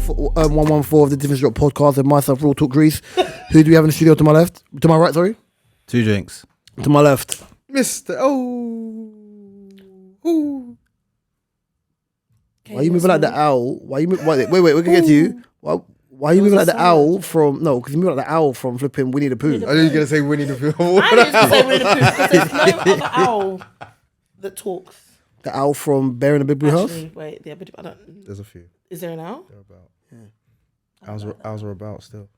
114 of the Difference Drop podcast and myself, Raw Talk Greece. Who do we have in the studio to my left? To my right, sorry? 2 drinks. To my left. Mr. Ooh. Why are you moving like the owl? Wait, we're gonna get to you. Why are you moving like the owl from... No, because you moving like the owl from flipping Winnie the Pooh. I was going to say Winnie the Pooh. I was going to say Winnie the Pooh because there's no other owl that talks. The owl from Bear in the Big Blue House? Wait, I don't... There's a few. Is there an owl? They're about. Yeah. Owls are about still.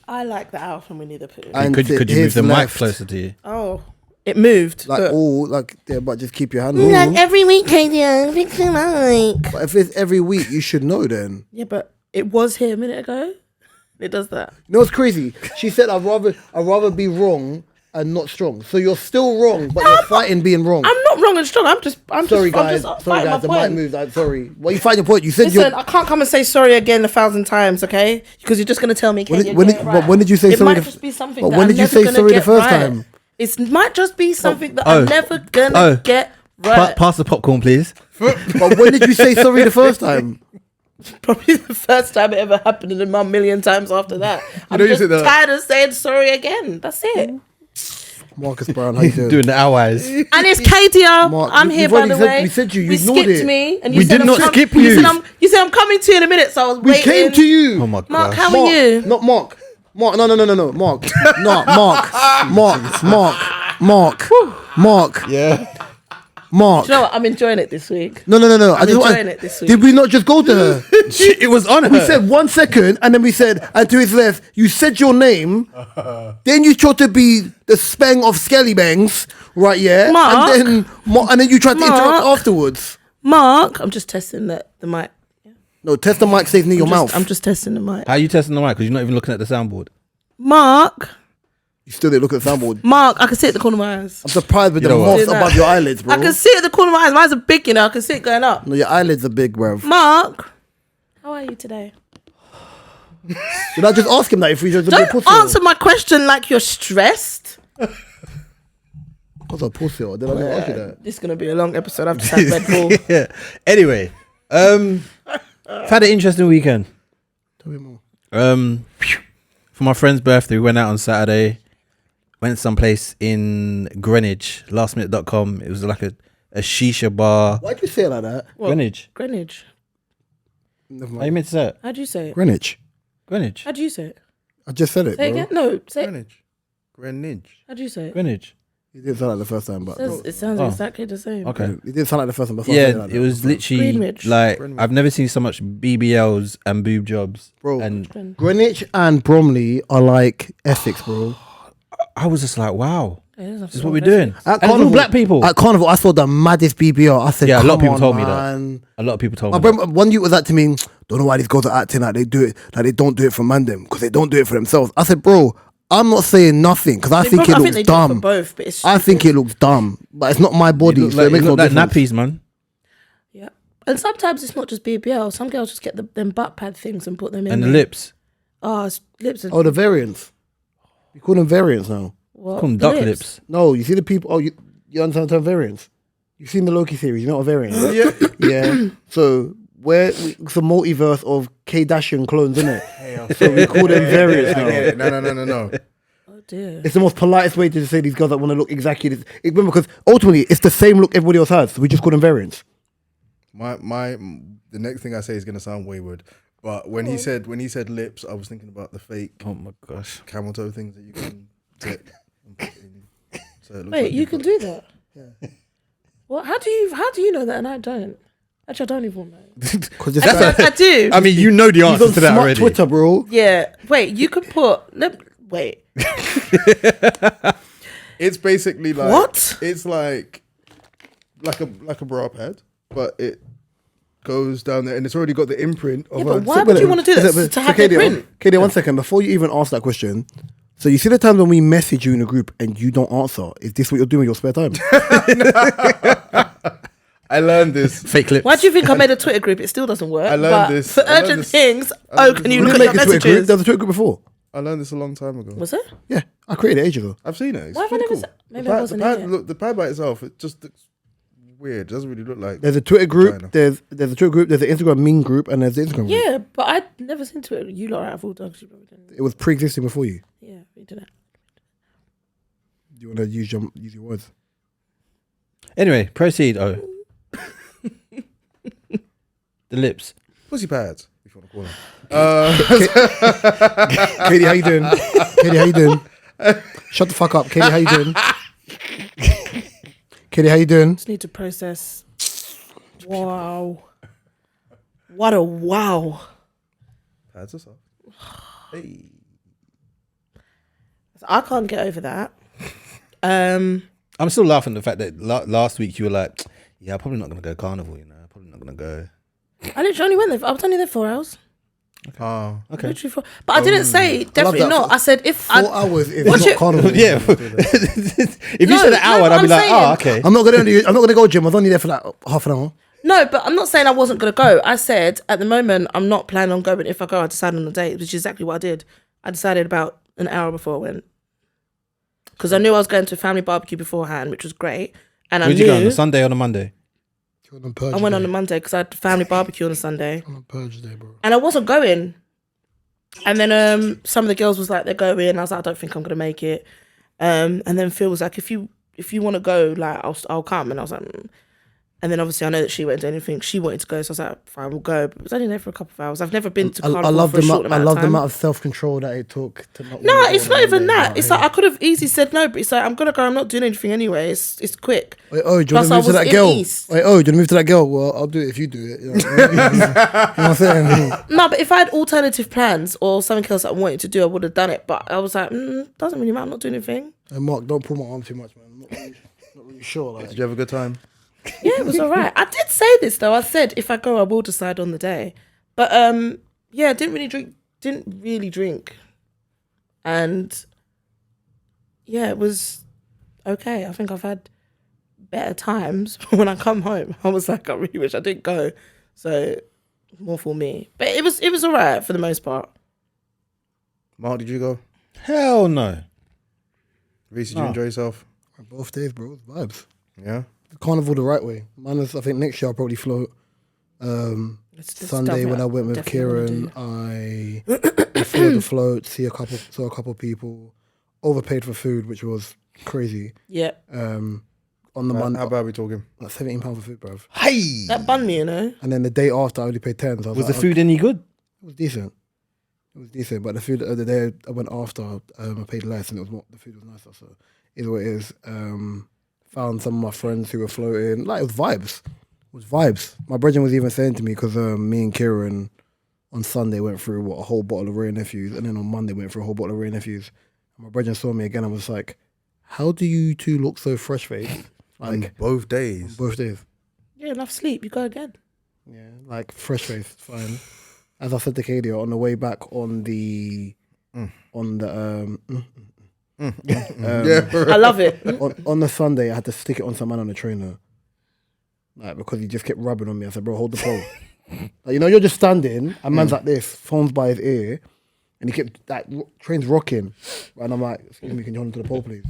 I like the owl from Winnie the Pooh. And Could you move the mic left. closer to you? Oh, it moved. But just keep your hand on. Like every week, Katie, fix the mic. But if it's every week, you should know then. Yeah, but it was here a minute ago. It does that. You know what's crazy? She said, I'd rather be wrong and not strong. So you're still wrong, but you're fighting being wrong. I'm not wrong and strong. I'm just sorry, guys. fighting my The point. mic moved. I'm sorry. Well, you find your point. You said Listen, I can't come and say sorry again 1,000 times, okay? Because you're just going to tell me, Katie, But when did you say it sorry? It might just be something But that when I'm did you never say gonna sorry the get first right. time? It might just be something that I'm never going to get right. Pass the popcorn, please. But when did you say sorry the first time? Probably the first time it ever happened and a million times after that. I'm you just said that. tired of saying sorry again. That's it. Marcus Brown, how you doing? Doing the owl eyes. And it's Katie. Mark, I'm here, by the way. We said you skipped ignored it. me. And We said did not skip you. You said I'm coming to you in a minute, so I was We waiting. came to you. Oh my god. Mark, how Mark, are you? Not Mark. Mark, no. Mark. No, Mark. Yeah. Mark. Do you know what? I'm enjoying it this week. No. I'm enjoying it this week. Did we not just go to her? It was on her. We said 1 second, and then we said, and to his left, you said your name. Then you tried to be the spang of Skellybangs, right? Yeah, Mark. and then you tried to interrupt afterwards. Mark, I'm just testing the mic. No, test the mic stays near your mouth. I'm just testing the mic. How are you testing the mic? Because you're not even looking at the soundboard. Mark, You still didn't look at the soundboard. Mark, I can see it at the corner of my eyes. I'm surprised with You the know what? moths Do that. above your eyelids, bro. I can see it at the corner of my eyes. Mine's are big, you know. I can see it going up. No, your eyelids are big, bro. Mark, how are you today? Did I just ask him that if we just a bit Don't pussy? answer my question like you're stressed. What's a pussy? Or did I just ask you that? This is going to be a long episode. I've just had Red Bull. Yeah. Anyway, I've had an interesting weekend. Tell me more. For my friend's birthday, we went out on Saturday. Went someplace in Greenwich. Lastminute.com. It was like a shisha bar. Why'd you say it like that? What? Greenwich. Greenwich. Never How you mind. meant to say it? How do you say it? Greenwich. Greenwich. How do you say it? I just said it, Say it bro. again? No, say it. Greenwich. How do you say it? Greenwich. It didn't sound like the first time, but It sounds Oh. exactly the same. Okay. it didn't sound like the first time. But I said Yeah, like it was that. literally Greenwich. like Greenwich. I've never seen so much BBLs and boob jobs, Bro. and Greenwich and Bromley are like Essex, bro. I was just like, wow, It this is what we're doing. At And it's all black people. At Carnival, I saw the maddest BBL. I said, Yeah, a lot of "Come people on, told me that. man." A lot of people told My me. brother, one youth was that to me. Don't know why these girls are acting like they do it, like they don't do it for Mandem, because they don't do it for themselves. I said, bro, I'm not saying nothing because I think it looks they dumb. do it for both, but it's I think it looks dumb, but it's not my body, You look so like, it makes you no look like difference. nappies, man. yeah. And sometimes it's not just BBL. Some girls just get them butt pad things and put them in. And the there. lips. Oh, it's lips. And Oh, the variants. We call them variants now. what? Call them The duck lips. No, you see the people. Oh, you understand the term variants? You've seen the Loki series. You know what a variant is? Yeah. Yeah. So it's a multiverse of Kardashian clones, isn't it? So we call them variants now. No. Oh dear. It's the most politest way to say these girls that want to look exactly this. Remember, because ultimately it's the same look everybody else has. So we just call them variants. The next thing I say is gonna sound wayward, but when he said lips, I was thinking about the fake Oh my gosh. camel toe things that you can get. And put in. So it looks Wait, like you can do that? Yeah. What? How do you know that and I don't? Actually, I don't even know. Because I do. I mean, you know the he's answer on to that smart already. Twitter, bro. Yeah. Wait, you can put. Wait. It's basically like What? It's like a bra pad, but it goes down there and it's already got the imprint of Yeah, but a. why would you want to do that? To have the print? Katie, 1 second. Before you even ask that question, so you see the times when we message you in a group and you don't answer, is this what you're doing with your spare time? I learned this. Fake lips. Why do you think I made a Twitter group? It still doesn't work. I learned but this. For I learned urgent this. things, I learned can this. you We look didn't at make your a Twitter group. messages? There was a Twitter group before. I learned this a long time ago. Was it? Yeah, I created it ages ago. I've seen it. It's Why have I pretty never cool. se- maybe the I pad, wasn't the pad, in it. look, the pad by itself, it just looks weird. It doesn't really look like. There's a Twitter group. China. There's a Twitter group. There's an Instagram meme group, and there's the Instagram group. Yeah, but I'd never seen to it. You lot are out of all dogs. You probably didn't. It was pre-existing before you. Yeah, we didn't. Do you want to use your words? Anyway, proceed. Oh, the lips. Pussy pads, if you want to call them. Katie, how you doing? Katie, how you doing? Shut the fuck up, Katie. How you doing? Katie, how you doing? Just need to process. Wow. What a wow. Pads are soft. Hey. I can't get over that. I'm still laughing at the fact that last week you were like, yeah, I'm probably not going to go carnival, you know. I'm probably not going to go. I literally only went there. I was only there 4 hours. Oh, Okay. Literally 4. But I didn't say definitely that. not. I said if 4 hours is Watch not it- carnival. Yeah. If you No, said an hour, no, I'd be I'm like, saying- oh, okay. I'm not gonna go gym. I was only there for like half an hour. No, but I'm not saying I wasn't going to go. I said at the moment I'm not planning on going. If I go, I decide on the date, which is exactly what I did. I decided about an hour before I went. Because I knew I was going to a family barbecue beforehand, which was great. And I Where'd knew you go, on a Sunday or on a Monday? I went on a Monday because I had family barbecue on a Sunday. On a purge day, bro. And I wasn't going. And then some of the girls was like, they're going. I was like, I don't think I'm going to make it. And then Phil was like, if you want to go, like, I'll come. And I was like, And then obviously I know that she won't do anything. She wanted to go, so I was like, fine, we'll go. But it was only there for a couple of hours. I've never been to carnival for a short amount of time. the amount of self-control that it took to not. No, wanna go it's on not even holiday, that. like, It's like I could have easily said no, but it's like I'm gonna go. I'm not doing anything anyway. It's quick. Wait, oh, do you want Plus, to I move to was that in girl? East. Wait, oh, do you want to move to that girl? Well, I'll do it if you do it. You know what I'm saying? No, but if I had alternative plans or something else that I wanted to do, I would have done it. But I was like, doesn't really matter. I'm not doing anything. Hey, Mark, don't pull my arm too much, man. I'm not really sure. Like, Did you have a good time? Yeah, it was all right. I did say this though. I said if I go, I will decide on the day. But yeah, didn't really drink, and yeah, it was okay. I think I've had better times. When I come home, I was like, I really wish I didn't go. So more for me, but it was all right for the most part. Mark, did you go? Hell no. Reese, did you enjoy yourself? both days, bro. Vibes. Yeah. Carnival the right way. Mine is, I think next year I'll probably float. It's Sunday stuff when I went with definitely Kieran, I flew the float, saw a couple people, overpaid for food, which was crazy. Yeah, On the Monday, How bad are we talking? like £17 for food, bruv. Hey. that bun me, you know. And then the day after, I only paid 10. So I Was the like, food any good? It was decent. It was decent, but the food the day I went after, I paid less, and it was more, the food was nicer. So either way it is. Found some of my friends who were floating. Like, it was vibes. It was vibes. My brother was even saying to me, because me and Kieran on Sunday went through a whole bottle of Ray Nephews, and then on Monday went through a whole bottle of Ray Nephews. And my brother saw me again and was like, "How do you two look so fresh faced?" On both days. Both days. Yeah, enough sleep. You go again. Yeah, like fresh faced, fine. As I said to Katie, on the way back on the Yeah. I love it. on the Sunday, I had to stick it on some man on the trainer, like, because he just kept rubbing on me. I said, "Bro, hold the pole." Like, you know, you're just standing, and man's like this, phone's by his ear, and he kept like train's rocking, and I'm like, "Excuse me, can you hold on to the pole, please?"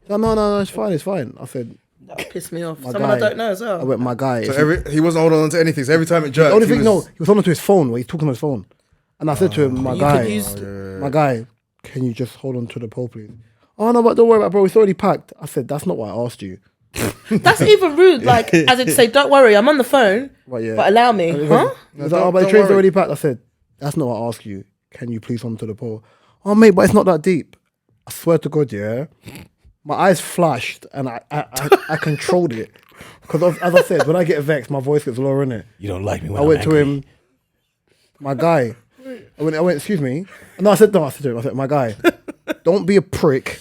No, it's fine. I said, That pissed me off. My Someone I guy- don't know as well. I went, "My guy." So if you- he wasn't holding on to anything. So every time it jerked, the only he thing, was- he was holding to his phone. Where he's talking on his phone, and I said to him, "My You guy, could use- my guy, can you just hold on to the pole, please?" "Oh no, but don't worry about it, bro. It's already packed." I said, "That's not what I asked you." That's even rude. Like, as in to say, don't worry, I'm on the phone, Right, yeah. but allow me. Huh? He was like, "Oh, but the don't train's worry. already packed." I said, "That's not what I asked you. Can you please hold on to the pole?" "Oh, mate, but it's not that deep." I swear to God, yeah. My eyes flashed and I controlled it. Because as I said, when I get vexed, my voice gets lower, innit? You don't like me when I I'm went to angry. him, "My guy." I went, "Excuse me." No, I said to him, "My guy, don't be a prick.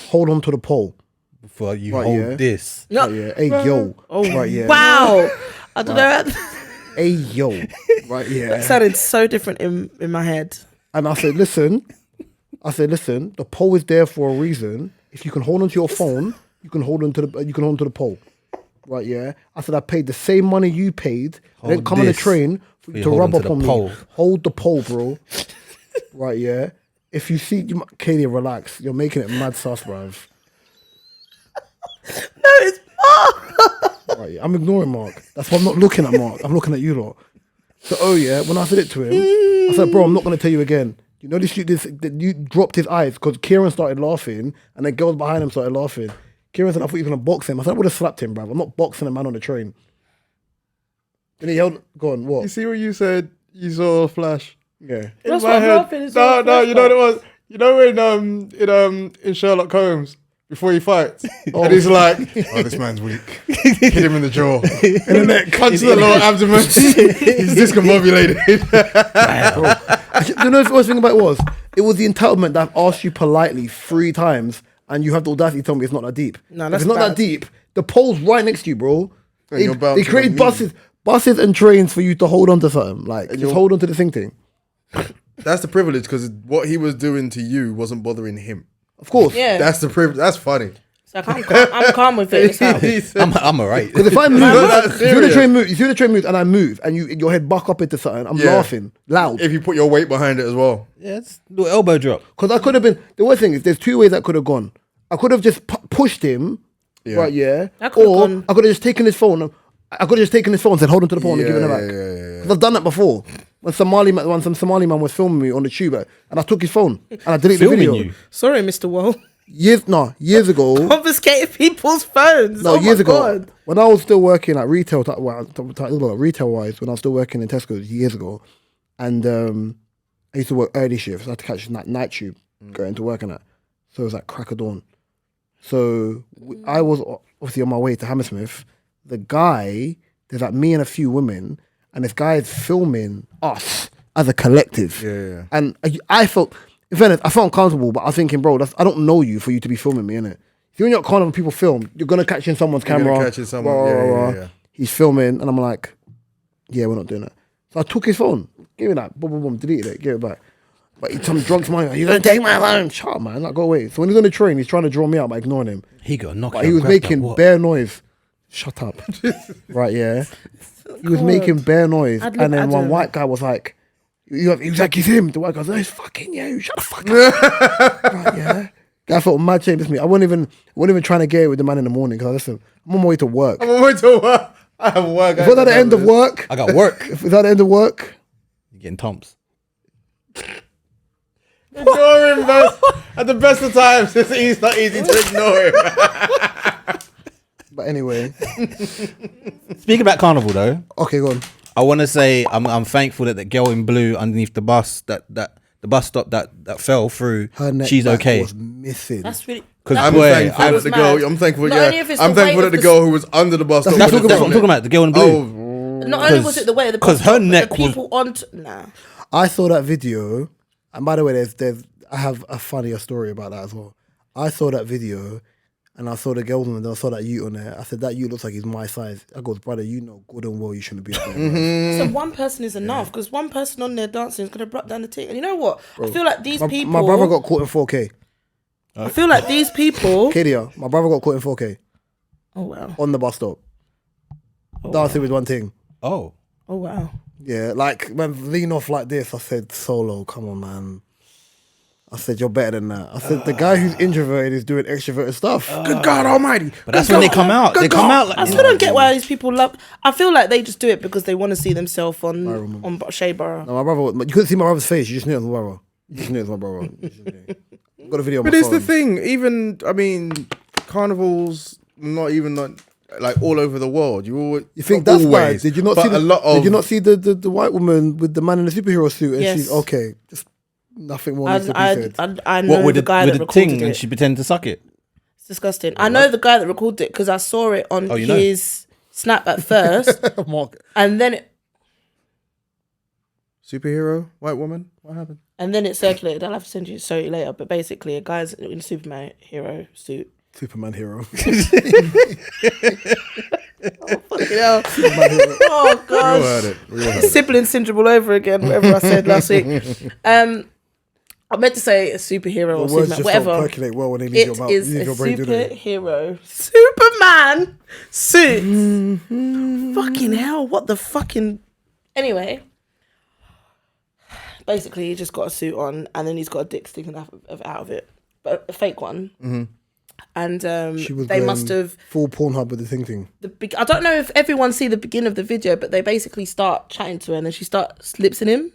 Hold on to the pole." Before you Right, hold yeah. this. No. Right, yeah. Hey, yo. Oh, Right, yeah. wow. I don't know. Hey, yo. Right, yeah. That sounded so different in my head. And I said, listen, the pole is there for a reason. If you can hold onto your phone, you can hold onto the pole. Right, yeah. I said, I paid the same money you paid. Then Hold come on the this. train for you You to hold rub onto up the on pole. me. Hold the pole, bro. Right, yeah. If you see, Katie, relax. You're making it mad sus, bruv. No, it's Mark. Right, yeah. I'm ignoring Mark. That's why I'm not looking at Mark. I'm looking at you lot. So, when I said it to him, I said, bro, I'm not going to tell you again. You know this you dropped his eyes because Kieran started laughing and then girls behind him started laughing. Kieran said, I thought you were going to box him. I said, I would have slapped him, bruv. I'm not boxing a man on the train. Then he yelled, go on, what? You see what you said? You saw a flash. Yeah. That's what I'm laughing. No, you know what it was? You know when in Sherlock Holmes, before he fights, and he's like, oh, this man's weak. Hit him in the jaw. In the neck. Punch the lower abdomen. He's discombobulated. You know the worst thing about it was the entitlement that I've asked you politely 3 times and you have the audacity to tell me it's not that deep. No, If that's it's not bad. that deep. The pole's right next to you, bro. And you're bouncing They create on buses and trains for you to hold on to something. Like, just hold on to the thing. That's the privilege, because what he was doing to you wasn't bothering him. Of course. Yeah. That's the privilege. That's funny. So I'm calm with it. It's how- I'm alright. Because if I move, that's if you're in the train move and I move and your head buck up into something, I'm laughing loud. If you put your weight behind it as well. Yeah, it's a little elbow drop. Because I could have been. The worst thing is, there's 2 ways that could have gone. I could have just pushed him, right? Yeah. That could've Or gone- I could have just taken his phone. I could have just taken his phone and said, "Hold on to the phone and give it back." Yeah. Because I've done that before. When some Somali man was filming me on the tube, and I took his phone and I deleted the Filming video. you. Sorry, Mr. Woe. Years ago. Confiscated people's phones. No, Oh my years ago, God. when I was still working at retail, retail wise, when I was still working in Tesco years ago, and I used to work early shifts. I had to catch night tube going to work and that. So it was like crack of dawn. So I was obviously on my way to Hammersmith. The guy, there's like me and a few women, and this guy is filming us as a collective. Yeah. And I felt, in fairness, I felt uncomfortable, but I was thinking, bro, I don't know you for you to be filming me, innit? If you're not kind of when people film, you're gonna catch in someone's You're camera. gonna catch in someone, yeah. He's filming, and I'm like, yeah, we're not doing that. So I took his phone, gave it that, boom, deleted it, gave it back. But some drunk man, you're gonna take my phone. Shut up, man, like, go away. So when he's on the train, he's trying to draw me out by ignoring him. He got knocked. But he was making bare noise. Shut up. Right, yeah. He was making bare noise. I'd And look then one at white guy was like, he was like, it's him. The white guy was like, it's fucking you. Shut the fuck up. Right, yeah. I felt mad shame. Me. I wasn't even trying to get it with the man in the morning because listen, I'm on my way to work. I'm on my way to work. I have work. If it's at the end of work, I got work. if it's at the end of work, You're getting Tomps. Ignore him, man. At the best of times, it's not easy to ignore him. but anyway. Speaking about carnival though, Okay, go on. I want to say I'm thankful that the girl in blue underneath the bus that the bus stop that fell through, Her neck she's back okay. was missing. That's really. Because I'm boy, thankful that was the mad. girl. I'm thankful. Not only if it's I'm the weight thankful that of the the girl who was under the bus. That's stop what with that's the what I'm phone talking about. The girl in blue. Oh, Not only was it the way of the Because bus her stop, but neck the was- people on. Nah. I saw that video, and by the way, I have a funnier story about that as well. I saw that video, and I saw the girl and I saw that youth on there. I said, that youth looks like he's my size. I goes, brother, you know good and well you shouldn't be up there. So one person is enough because one person on there dancing is gonna break down the thing. And you know what? I feel like these people. My brother got caught in 4K. I feel like these people. Kadia, my brother got caught in 4K Oh wow! on the bus stop. Dancing with one thing. Oh, Oh wow! Yeah, like when lean off like this, I said, Solo, come on, man. I said, you're better than that. I said, the guy who's introverted is doing extroverted stuff. Good God Almighty! but that's when they come out. They come out like I still don't get why these people love. I feel like they just do it because they want to see themselves on Shea Borough. No, my brother, you couldn't see my brother's face. You just knew it was my brother. You just knew it was my brother. You just knew. I've got a video on but my it's the phone. thing. Even carnivals, not like all over the world. You think not that's bad? always, Did you not but see a lot of? Did you not see the white woman with the man in the superhero suit? And Yes. she's okay. Just nothing more needs to be said. I know what with the guy with that the recorded ting it. and she pretended to suck it. It's disgusting. I know the guy that recorded it because I saw it on you know. his snap at first, Mark, and then Superhero white woman. What happened? it circulated. I'll have to show you later. But basically, a guy's in a Superman hero suit. Superman hero. Oh We gosh. all heard it. We all heard it. Sibling syndrome all over again, whatever I said last week. I meant to say a superhero or The words Superman, just whatever. don't percolate well when they leave It your mouth. is Leave a your brain doing it. superhero Superman suit. Fucking hell, what the fucking... Anyway, basically he just got a suit on and then he's got a dick sticking out of it, but a fake one. And She was they must have full Pornhub with the thing. I don't know if everyone see the beginning of the video, but they basically start chatting to her and then she starts lipsing him.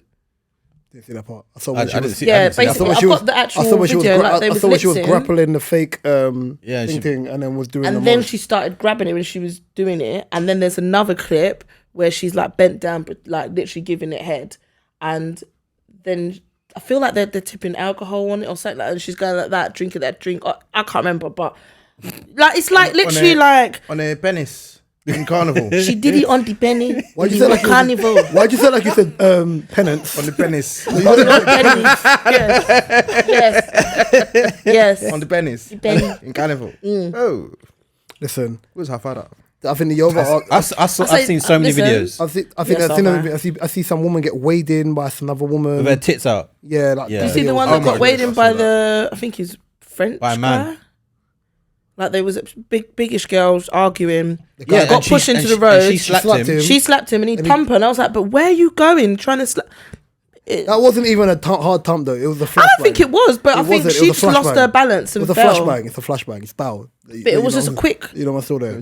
Didn't see that part. I saw I when she didn't was. see- Yeah, I didn't see that basically, part. I've got the actual I saw when she was. video. I They was saw when she was lipsing, grappling the fake Yeah, thing, and then was doing. and the then most. she started grabbing it when she was doing it. And then there's another clip where she's like bent down, but like literally giving it head. And then I feel like they're tipping alcohol on it or something like that. And she's going like that, drinking that drink. I can't remember, but like it's like literally like on a penis in carnival. she did it on the penny. Why'd you in say the like carnival? Why'd you say like you said penance? on the penis. On the penny. Yes. Yes. On the penis. penny. In carnival. Oh, Listen, where's her father? I think the other. I've seen so many videos I think Yes, I've seen okay. I see some woman get weighed in by another woman. with their tits out. Yeah, like Yeah. You see the one Oh that my got weighed goodness, in by I saw the, I think he's French By a man. guy. Like there was a biggish girls arguing. Yeah, got pushed into the road. She slapped slapped him. him. She slapped him and he pumped her. And I was like, but where are you going? Trying to slap. That wasn't even a hard thump though. It was a flashbang. I don't think it was, but I think wasn't, it she was just a lost flashbang. her balance It and was a fell. flashbang. It's a flashbang. It's foul. But it was just a quick. You know what I saw there?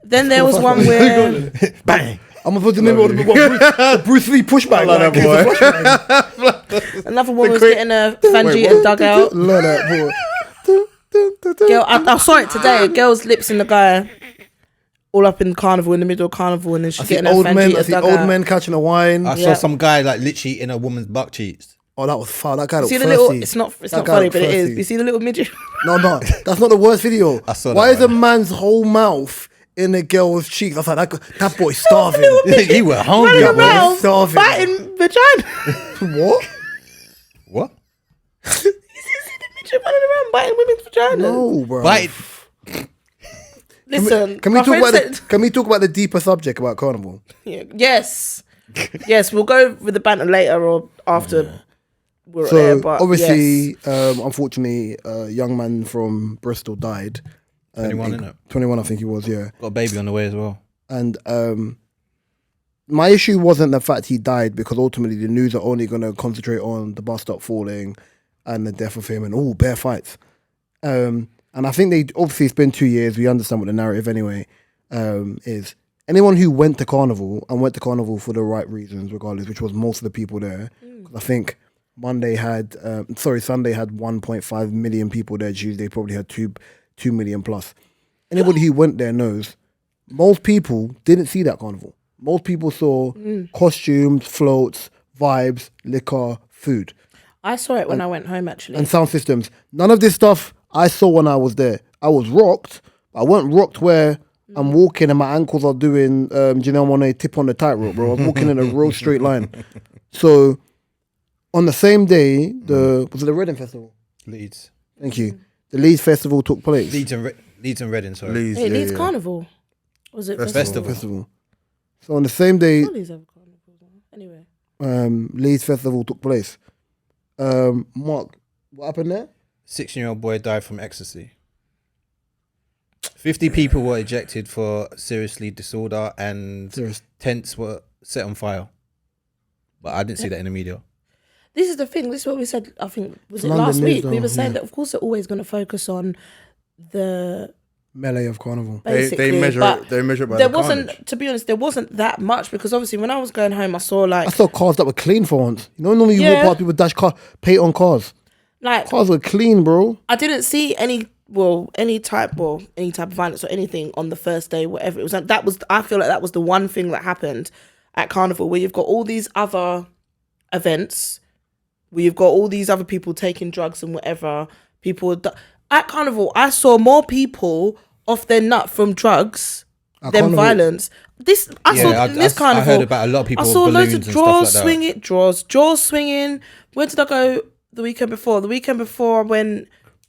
Then there was one where Bang. I'm gonna put the name of the Bruce Lee pushback. love that Like, boy. it's a flashbang. another one was getting a Fangita dug out. Love that boy. Girl, I saw it today. A girl's lips in the guy. All up in carnival, in the middle of carnival, and then I she's see getting a old men. I Fangita see dug old out. men catching a wine. I saw some guy like literally in a woman's butt cheeks. Oh, that was foul. That guy You looked see the thirsty. little, it's not That funny, guy looked but it is. thirsty. You see the little midget? No, that's not the worst video. I saw Why that is a one. man's whole mouth in a girl's cheeks? I was like, that boy's starving. You were hungry, Running boy. around. starving. biting vagina. What? What? Midget running around biting women's vaginas. No, bro. Bite. Listen, Can we my talk friend about said- can we talk about the deeper subject about carnival? Yeah. Yes. Yes, we'll go with the banter later or after we're So there. But obviously, yes. unfortunately, a young man from Bristol died. 21, innit? 21, I think he was. Yeah, Got a baby on the way as well. and my issue wasn't the fact he died, because ultimately the news are only going to concentrate on the bus stop falling and the death of him and all bare fights. And I think they obviously, it's been 2 years. We understand what the narrative anyway is. Anyone who went to carnival and went to carnival for the right reasons, regardless, which was most of the people there. 'Cause I think Sunday had 1.5 million people there. Tuesday probably had 2 million plus. Anybody who went there knows most people didn't see that carnival. Most people saw costumes, floats, vibes, liquor, food, I saw it when I went home actually. and sound systems. None of this stuff I saw when I was there. I was rocked. But I wasn't rocked where I'm walking and my ankles are doing Janelle Monáe tip on the tightrope, bro. I was walking in a real straight line. So on the same day, was it the Reading Festival? Leeds. Thank you. The Leeds Festival took place. Leeds and Reading, sorry. Leeds, Hey, yeah, Leeds yeah. Carnival. Was it Festival. Festival. So on the same day, All these other carnivals. Anyway. Leeds Festival took place. Mark, what happened there? 16-year-old boy died from ecstasy. 50 people were ejected for seriously disorder and Serious. tents were set on fire. But I didn't see that in the media. This is the thing. This is what we said. I think was it London last News, week. We though, were saying yeah. that of course they're always going to focus on the Melee of carnival. basically. They measure but it. They measure it by there the wasn't, carnage. to be honest, there wasn't that much because obviously when I was going home, I saw I saw cars that were clean for once. You know, normally you Yeah. walk past people dash paint on cars. like Cars were clean, bro. I didn't see any type of violence or anything on the first day, whatever it was. That was, I feel like that was the one thing that happened at Carnival, where you've got all these other events, where you've got all these other people taking drugs and whatever. At Carnival, I saw more people off their nut from drugs At than Carnival. violence. I saw in this Carnival. I heard about a lot of people I with saw loads balloons of and drawers stuff like swinging, drawers swinging. Where did I go the weekend before? The weekend before when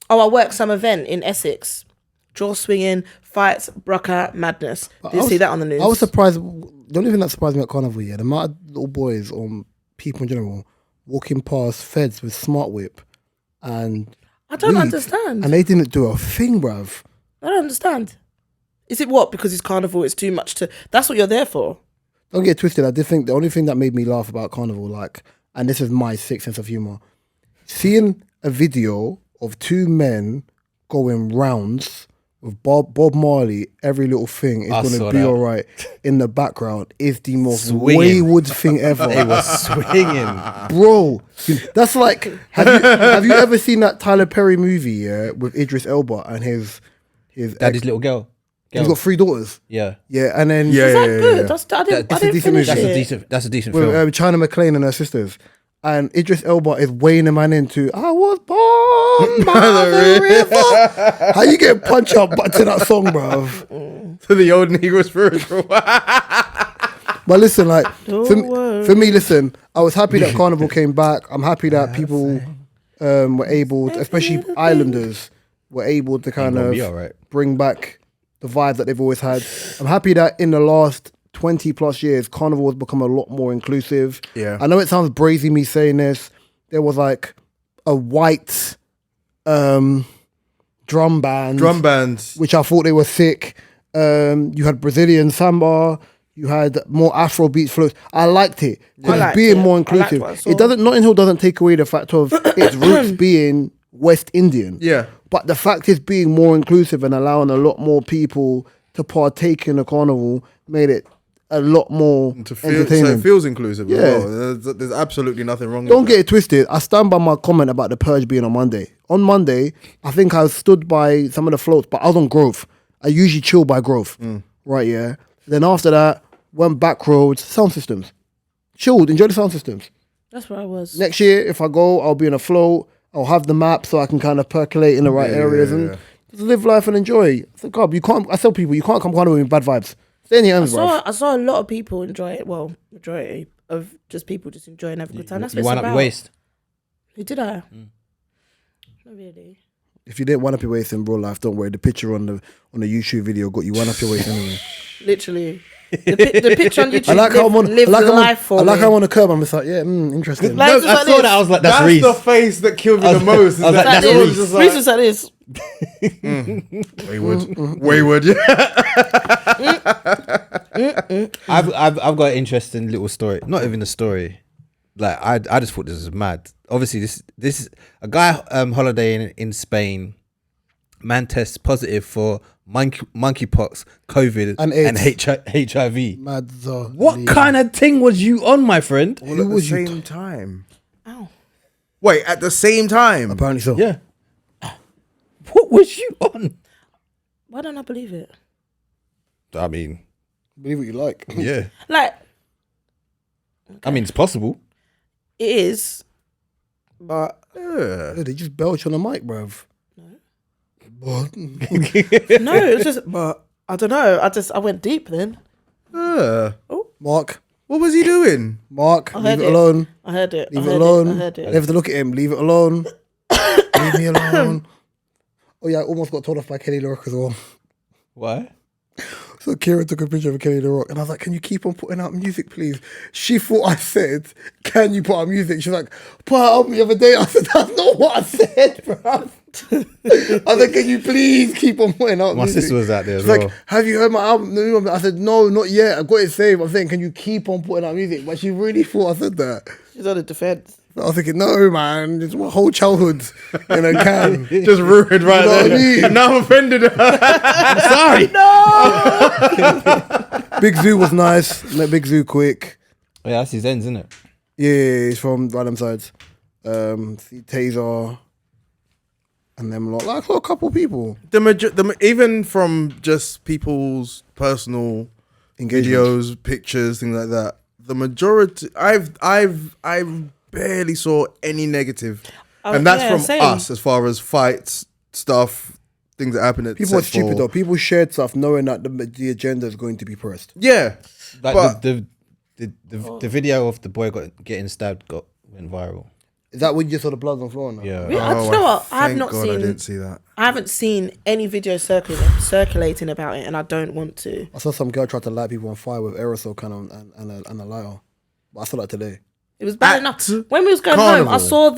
I worked some event in Essex. Drawers swinging, fights, brucker, madness. Didn't see that on the news. I was surprised. The only thing that surprised me at carnival, yeah, the amount of little boys or people in general walking past feds with smart whip and I don't weed, understand. and they didn't do a thing, bruv. I don't understand. Is it what? Because it's Carnival, it's too much to... That's what you're there for. Don't get twisted. I did think the only thing that made me laugh about carnival, like, and this is my sick sense of humor, seeing a video of two men going rounds with Bob Marley. Every little thing is I going saw to be that. all right. In the background is the most Swinging. wayward thing ever. They were swinging. Bro, that's like, have you ever seen that Tyler Perry movie with Idris Elba and his Daddy's little girl. He's got 3 daughters. Yeah. Yeah, and then Yeah, Is yeah, that yeah, good? yeah. I didn't That's a decent finish movie. That's a decent with film. China McClain and her sisters. And Idris Elba is weighing a man into "I was born by the river." How you get punched up to that song, bruv? To the old Negro spiritual. But listen, like Don't worry. for me, listen, I was happy that Carnival came back. I'm happy that people were able, especially Islanders, were able to kind gonna of be all right. bring back the vibe that they've always had. I'm happy that in the last 20 plus years, Carnival has become a lot more inclusive. Yeah. I know it sounds brazy me saying this. There was like a white drum band, bands. which I thought they were sick. You had Brazilian samba. You had more Afrobeat flows. I liked it because liked being it. more I liked inclusive. what I saw. It doesn't. Notting Hill doesn't take away the fact of its roots being West Indian. Yeah. But the fact is being more inclusive and allowing a lot more people to partake in the carnival made it a lot more To feel, so entertaining. it feels inclusive. Yeah. As well. There's absolutely nothing wrong Don't with get it twisted. I stand by my comment about the purge being on Monday. On Monday, I think I stood by some of the floats, but I was on Grove. I usually chill by Grove. Right, yeah. Then after that, went back roads, sound systems. Chilled, enjoy the sound systems. That's where I was. Next year, if I go, I'll be in a float. I'll have the map so I can kind of percolate in the right areas and just live life and enjoy. So, God, you can't. I tell people you can't come carnival with bad vibes. Stay in your homes, bro. I saw a lot of people enjoy it. Well, majority of just people just enjoying having a good time. That's what You it's wind up your about. waist. Who did I? Not really. If you didn't wind up your waist in real life, don't worry. The picture on the YouTube video got you wind up your waist anyway. Literally. The picture on YouTube. I like how I'm on. live I like life for I like me. how I'm on the curb. I'm just like, yeah, interesting. Like, just I like saw this. that. I was like, that's That's Reese. the face that killed me the most. I was like, Like that's this. Reese. Reese was like this. Wayward. Yeah. I've got an interesting little story. Not even a story. Like I just thought this was mad. Obviously, this a guy holidaying in Spain. Man tests positive for monkeypox, COVID, And and AIDS. HIV. Mad What kind of thing was you on, my friend? All at the same time. Ow. Wait, at the same time? Apparently so. Yeah. What was you on? Why don't I believe it? I mean, Believe what you like. yeah. Like, I mean, it's possible. it is, but Yeah. Yeah, they just belch on the mic, bruv. What? no, it was just, but I don't know. I went deep then. Mark, What was he doing? Mark, I leave heard it it. alone. I heard it. Leave I it heard alone. I heard it. Never to look at him. Leave it alone. Leave me alone. Oh yeah, I almost got told off by Kenny LaRock as well. Why? So Kira took a picture of Kenny LaRock and I was like, can you keep on putting out music, please? She thought I said, can you put out music? She's like, put out album the other day. I said, that's not what I said, bro. I said, can you please keep on putting out My music? sister was out there as She's well. like, have you heard my album? No, I said, no, not yet. I've got it saved. I'm saying, can you keep on putting out music? But she really thought I said that. She's on the defense. I was thinking, no, man, it's my whole childhood in a can. Just ruined right You know what I there. mean? Now I'm offended. I'm sorry. Big Zoo was nice. Met Big Zoo quick. Oh, yeah, that's his ends, isn't it? Yeah, he's from random sides. See Taser and them lot. Like a couple people. Even from just people's personal Engagement. videos, pictures, things like that. The majority, I've barely saw any negative, and that's from same. us as far as fights, stuff, things that happen at People are set stupid for- though. People shared stuff knowing that the agenda is going to be pressed. Yeah, Like but the video of the boy getting stabbed went viral. Is that when you just saw the blood on the floor now? Yeah. Really? Do you know what? I have thank not God I seen. didn't see that. I haven't seen any video circulating about it, and I don't want to. I saw some girl try to light people on fire with aerosol can and a lighter. But I saw that today. It was bad At enough. When we was going Carnival. home, I saw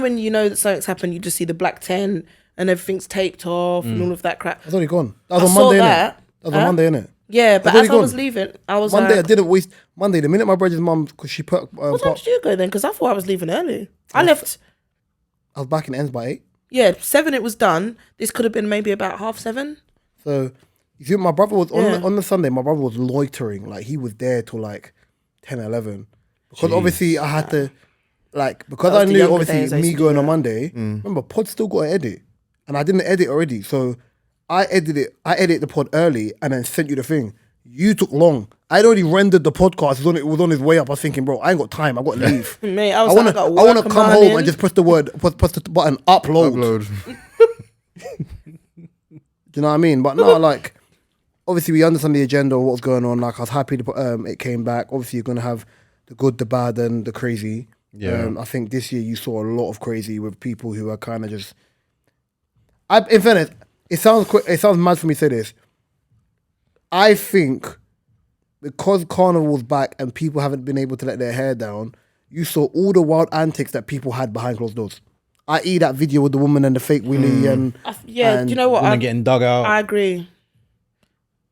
when you know that something's happened, you just see the black tent and everything's taped off and all of that crap. That's already gone. That was I on saw Monday, innit? that. That was on Monday, innit? Yeah, but That's already as I was gone. leaving, I was Monday, I like, didn't waste. Monday, the minute my brother's mum, because she put. what time did you go then? Because I thought I was leaving early. I left. I was back in ends by 8. Yeah, 7 it was done. This could have been maybe about 7:30. So, you see, my brother was Yeah. on the Sunday. My brother was loitering, like he was there till like 10, 11. Because obviously I had to, like, because That was I the knew younger days obviously I used me to do going on that. Monday. Remember, pod still got to edit, and I didn't edit already. So I edited the pod early and then sent you the thing. You took long. I'd already rendered the podcast. It was on his way up. I was thinking, bro, I ain't got time. I got to leave. Mate, I want got to work come morning. home and just press the button upload. Do you know what I mean? But no, like, obviously we understand the agenda of what's going on. Like, I was happy it came back. Obviously, you're gonna have the good, the bad, and the crazy. Yeah. I think this year you saw a lot of crazy with people who are kind of just. In fairness, it sounds mad for me to say this. I think because Carnival was back and people haven't been able to let their hair down, you saw all the wild antics that people had behind closed doors. I.e. that video with the woman and the fake willy and do you know what? Woman getting dug out. I agree.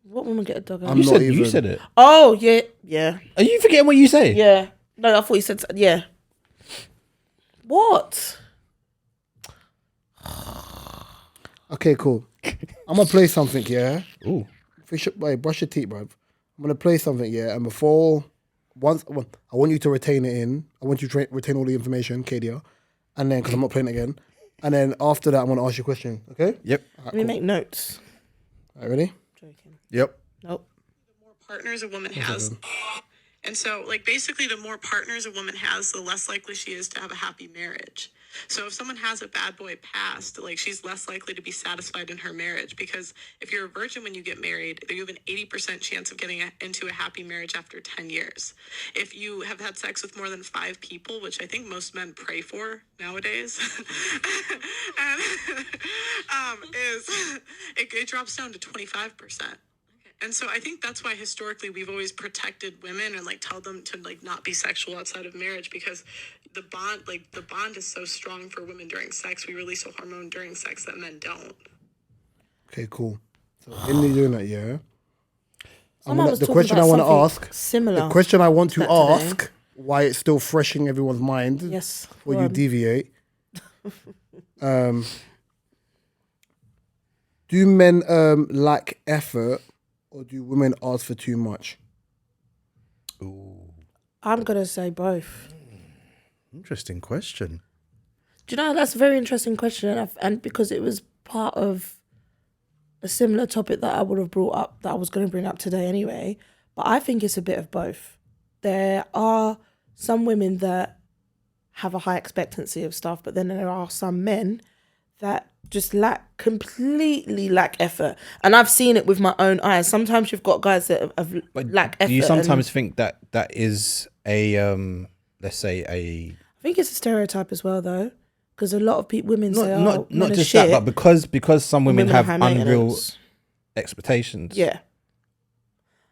What woman get a dog out? I'm you not you even- said it. Oh, yeah. Are you forgetting what you say? Yeah. No, I thought you said, yeah. What? Okay, cool. I'm gonna play something, yeah. Ooh. Brush your teeth, bruv. I'm gonna play something, yeah. And I want you to retain it in. I want you to retain all the information, Kadia. And then, because I'm not playing it again. And then after that, I'm gonna ask you a question, okay? Yep. Let me make notes. All right, ready? Joking. Yep. Nope. The more partners a woman has. And so, like, basically, the more partners a woman has, the less likely she is to have a happy marriage. So if someone has a bad boy past, like, she's less likely to be satisfied in her marriage, because if you're a virgin when you get married, you have an 80% chance of getting into a happy marriage after 10 years. If you have had sex with more than 5 people, which I think most men pray for nowadays, and, it drops down to 25%. And so I think that's why historically we've always protected women and, like, tell them to, like, not be sexual outside of marriage, because the bond is so strong for women during sex. We release a hormone during sex that men don't. Okay, cool. So in the doing that, yeah. Someone was The talking question I about want to something ask. similar. The question I want to that today. ask. Why it's still fresh in everyone's mind. Yes. Before go you on. deviate. Do men lack effort, or do women ask for too much? I'm going to say both. Interesting question. Do you know, that's a very interesting question. And because it was part of a similar topic that I would have brought up, that I was going to bring up today anyway. But I think it's a bit of both. There are some women that have a high expectancy of stuff, but then there are some men that just completely lack effort. And I've seen it with my own eyes. Sometimes you've got guys that have lack effort. Do you sometimes think that is a let's say I think it's a stereotype as well, though, because a lot of women say, not men are just shit, that, but because some women have are high unreal maintenance. expectations. Yeah.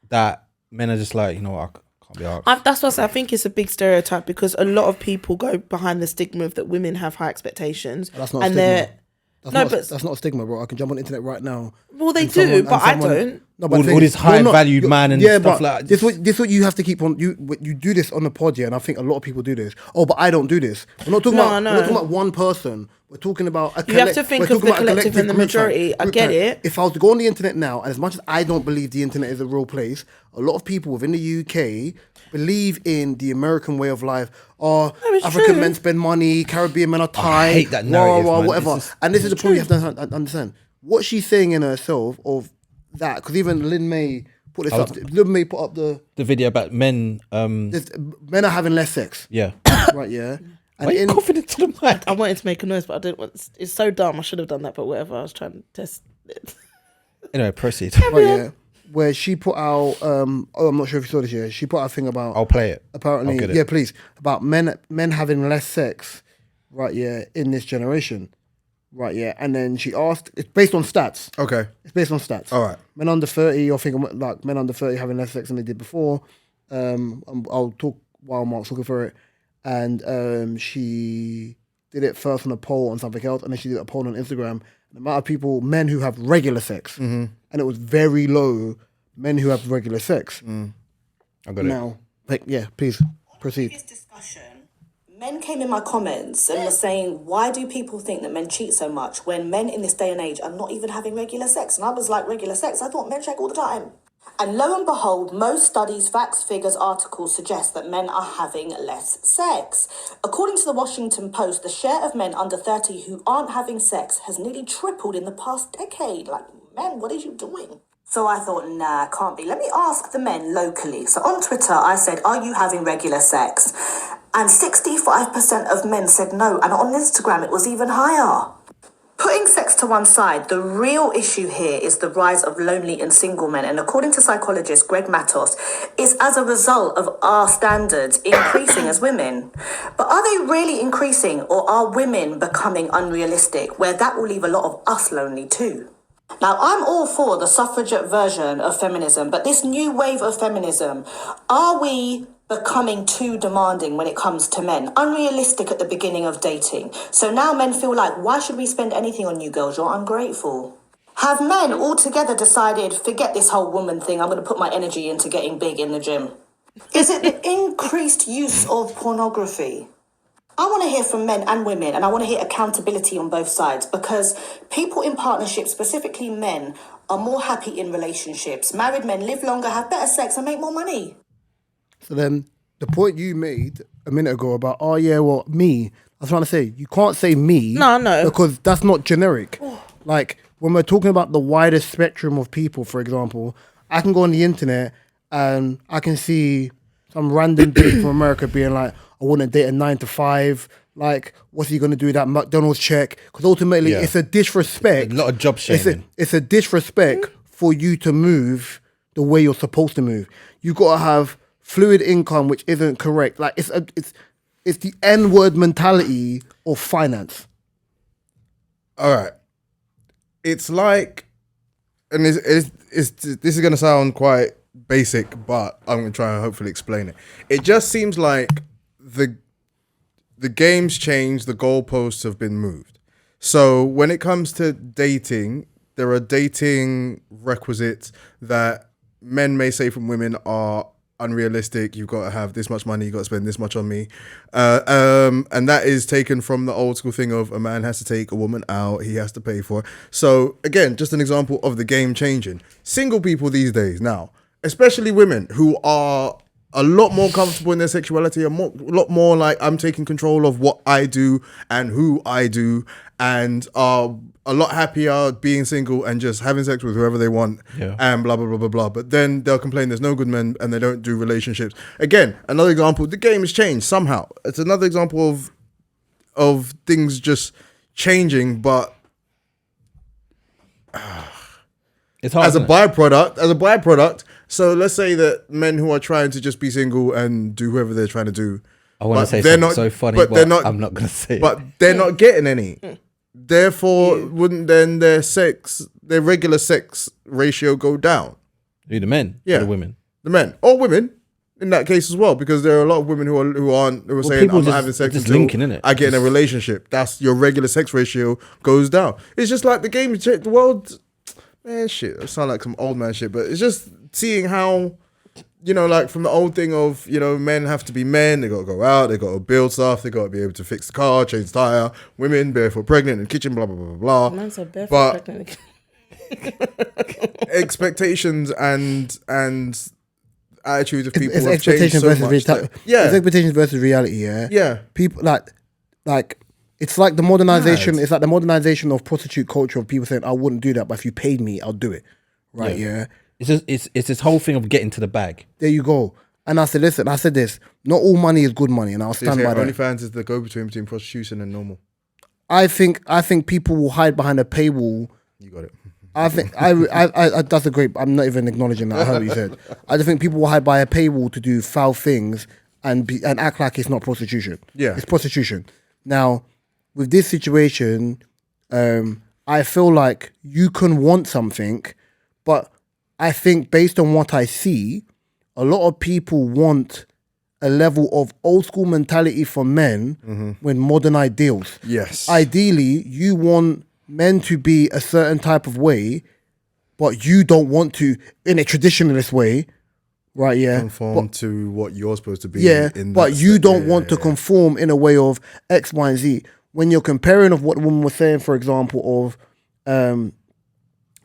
That men are just like, you know what, I can't be asked. That's what I say. I think it's a big stereotype, because a lot of people go behind the stigma of that women have high expectations. That's not a and stigma. they're That's not a stigma, bro. I can jump on the internet right now. well, they and do, someone- but and I someone- don't. No, but All this high valued man and stuff but like that. This what you have to keep on. You do this on the pod, yeah, and I think a lot of people do this. Oh, but I don't do this. We're not talking No, about. no. We're not talking about one person. We're talking about a You have to think we're of talking the about a collective and the group chat, majority. I group get chat. it. If I was to go on the internet now, and as much as I don't believe the internet is a real place, a lot of people within the UK believe in the American way of life. Or it's African true. men spend money, Caribbean men are tight. hate that narrative, man. whatever. It's just- And this is the point you have to understand. What she's saying in herself of that, because even Lynn May put this up. Lynn May put up the video about men. men are having less sex, Yeah. right? Yeah. Why are you coughing into the mic? I wanted to make a noise, but I didn't want. It's so dumb. I should have done that, but whatever. I was trying to test it. Anyway, proceed. Right, yeah. Where she put out, I'm not sure if you saw this. Yeah, she put out a thing about. I'll play it. Apparently, I'll get it. yeah, please, about men having less sex, right? Yeah, in this generation, right? Yeah, and then she asked. It's based on stats. Okay. It's based on stats. All right. Men under 30, I think like men under 30 having less sex than they did before. I'll talk while Mark's looking for it. And she did it first on a poll on something else, and then she did a poll on Instagram. The amount of people, men who have regular sex, and it was very low. Men who have regular sex. I got it. Now, like, yeah, please proceed. Previous discussion, Men came in my comments and were saying, why do people think that men cheat so much when men in this day and age are not even having regular sex? And I was like, regular sex? I thought men check all the time. And lo and behold, most studies, facts, figures, articles suggest that men are having less sex. According to the Washington Post, the share of men under 30 who aren't having sex has nearly tripled in the past decade. Like, men, what are you doing? So I thought, nah, can't be. Let me ask the men locally. So on Twitter, I said, are you having regular sex? And 65% of men said no. And on Instagram, it was even higher. Putting sex to one side, the real issue here is the rise of lonely and single men. And according to psychologist Greg Matos, it's as a result of our standards increasing as women. But are they really increasing, or are women becoming unrealistic, where that will leave a lot of us lonely too? Now, I'm all for the suffragette version of feminism, but this new wave of feminism, are we becoming too demanding when it comes to men? Unrealistic at the beginning of dating. So now men feel like, why should we spend anything on you girls? You're ungrateful. Have men altogether decided, forget this whole woman thing, I'm going to put my energy into getting big in the gym? Is it the increased use of pornography? I want to hear from men and women, and I want to hear accountability on both sides, because people in partnerships, specifically men, are more happy in relationships. Married men live longer, have better sex, and make more money. So then the point you made a minute ago about, oh yeah, well, me, I was trying to say, you can't say me. No. Because that's not generic. Like, when we're talking about the widest spectrum of people, for example, I can go on the internet and I can see some random dude from America being like, I want to date a 9 to 5. Like, what's he going to do with that McDonald's check? Because ultimately, it's a disrespect. A lot of job shaming. It's a disrespect for you to move the way you're supposed to move. You got to have fluid income, which isn't correct. Like, it's the N-word mentality of finance. All right. It's like, and this is going to sound quite basic, but I'm going to try and hopefully explain it. It just seems like the game's changed, the goalposts have been moved. So when it comes to dating, there are dating requisites that men may say from women are unrealistic. You've got to have this much money, you've got to spend this much on me. And that is taken from the old school thing of a man has to take a woman out, he has to pay for it. So again, just an example of the game changing. Single people these days now, especially women who are a lot more comfortable in their sexuality, a lot more like, I'm taking control of what I do and who I do, and are a lot happier being single and just having sex with whoever they want, and blah, blah, blah, blah, blah. But then they'll complain there's no good men and they don't do relationships. Again, another example, the game has changed somehow. It's another example of things just changing, but it's hard, as a byproduct. So let's say that men who are trying to just be single and do whoever they're trying to do, I want to say something so funny, but I'm not going to say but it. they're not getting any. Therefore, wouldn't then their regular sex ratio go down? Who, the men? Yeah. Or the women? The men. Or women, in that case as well, because there are a lot of women who are saying, I'm not having sex until linking, innit? I get in a relationship. That's your regular sex ratio goes down. It's just like the game, the world, man, shit. I sound like some old man shit, but it's just seeing how, you know, like from the old thing of, you know, men have to be men, they got to go out, they got to build stuff, they got to be able to fix the car, change the tire, women barefoot pregnant in the kitchen, blah, blah, blah, blah, blah. Man's so barefoot pregnant. Expectations and attitudes of people have expectations changed so much. It's expectations versus reality, Yeah. People like it's like the modernization, it's like the modernization of prostitute culture of people saying, I wouldn't do that, but if you paid me, I'll do it. Right, yeah. It's this whole thing of getting to the bag. There you go. And I said, listen, I said this, not all money is good money, and I'll stand by that. OnlyFans is the go-between between prostitution and normal. I think people will hide behind a paywall. You got it. I think that's a great. I'm not even acknowledging that. I heard what you said. I just think people will hide by a paywall to do foul things and act like it's not prostitution. Yeah, it's prostitution. Now, with this situation, I feel like you can want something, but I think based on what I see, a lot of people want a level of old school mentality for men when modern ideals. Yes. Ideally, you want men to be a certain type of way, but you don't want to in a traditionalist way, right? Yeah, Conform to what you're supposed to be. yeah, in but that you step. don't Yeah, want to conform in a way of X, Y, and Z. When you're comparing of what the woman was saying, for example, of the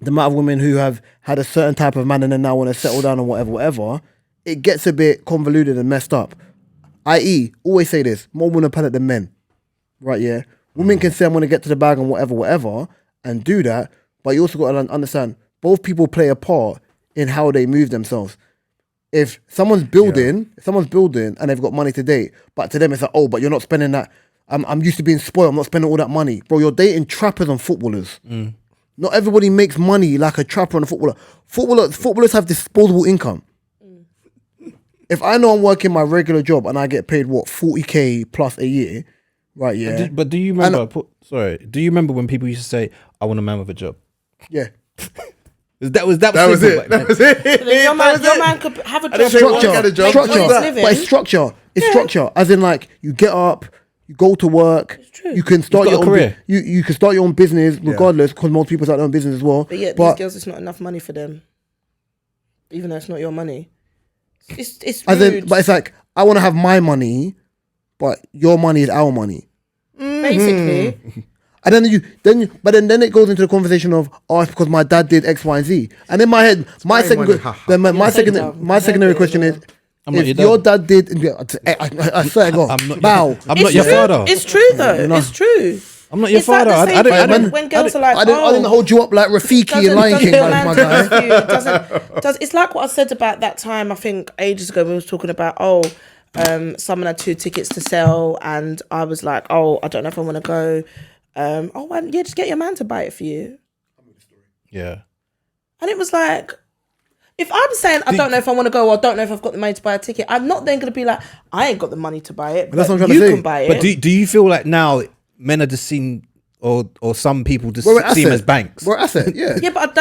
amount of women who have had a certain type of man and then now want to settle down and whatever, it gets a bit convoluted and messed up. I.e., always say this, more women are pallet than men, right? Yeah, women can say I'm going to get to the bag and whatever, and do that, but you also got to understand both people play a part in how they move themselves. If someone's building, and they've got money to date, but to them it's like, oh, but you're not spending that. I'm used to being spoiled. I'm not spending all that money, bro. You're dating trappers and footballers. Not everybody makes money like a trapper and a footballer. Footballers have disposable income. If I know I'm working my regular job and I get paid 40k plus a year, right? Yeah. But do you remember? Do you remember when people used to say, "I want a man with a job"? Yeah. That was That was it. That was it. Your man could have a job. Structure. But it's structure. It's structure. As in, like, you get up, you go to work. You can start your own career. You can start your own business regardless, because most people start their own business as well. But yet, these girls, it's not enough money for them, even though it's not your money. It's rude. But it's like, I want to have my money, but your money is our money. Basically. And then it goes into the conversation of, oh, it's because my dad did X, Y, and Z. And in my head, my secondary question is, if your dad did, I swear to God, bow. I'm not your father. It's true though. It's true. I'm not your father. I don't. When girls are like, I didn't hold you up like Rafiki and Lion King, like my guy. It's like what I said about that time. I think ages ago we was talking about someone had 2 tickets to sell, and I was like, oh, I don't know if I want to go. Just get your man to buy it for you. Yeah. And it was like, if I'm saying I don't know if I want to go, or I don't know if I've got the money to buy a ticket, I'm not then going to be like, I ain't got the money to buy it, but that's what I'm trying to say. Can buy it. But do you feel like now men are just seen, or some people just see them as banks? We're asset, yeah. Yeah, but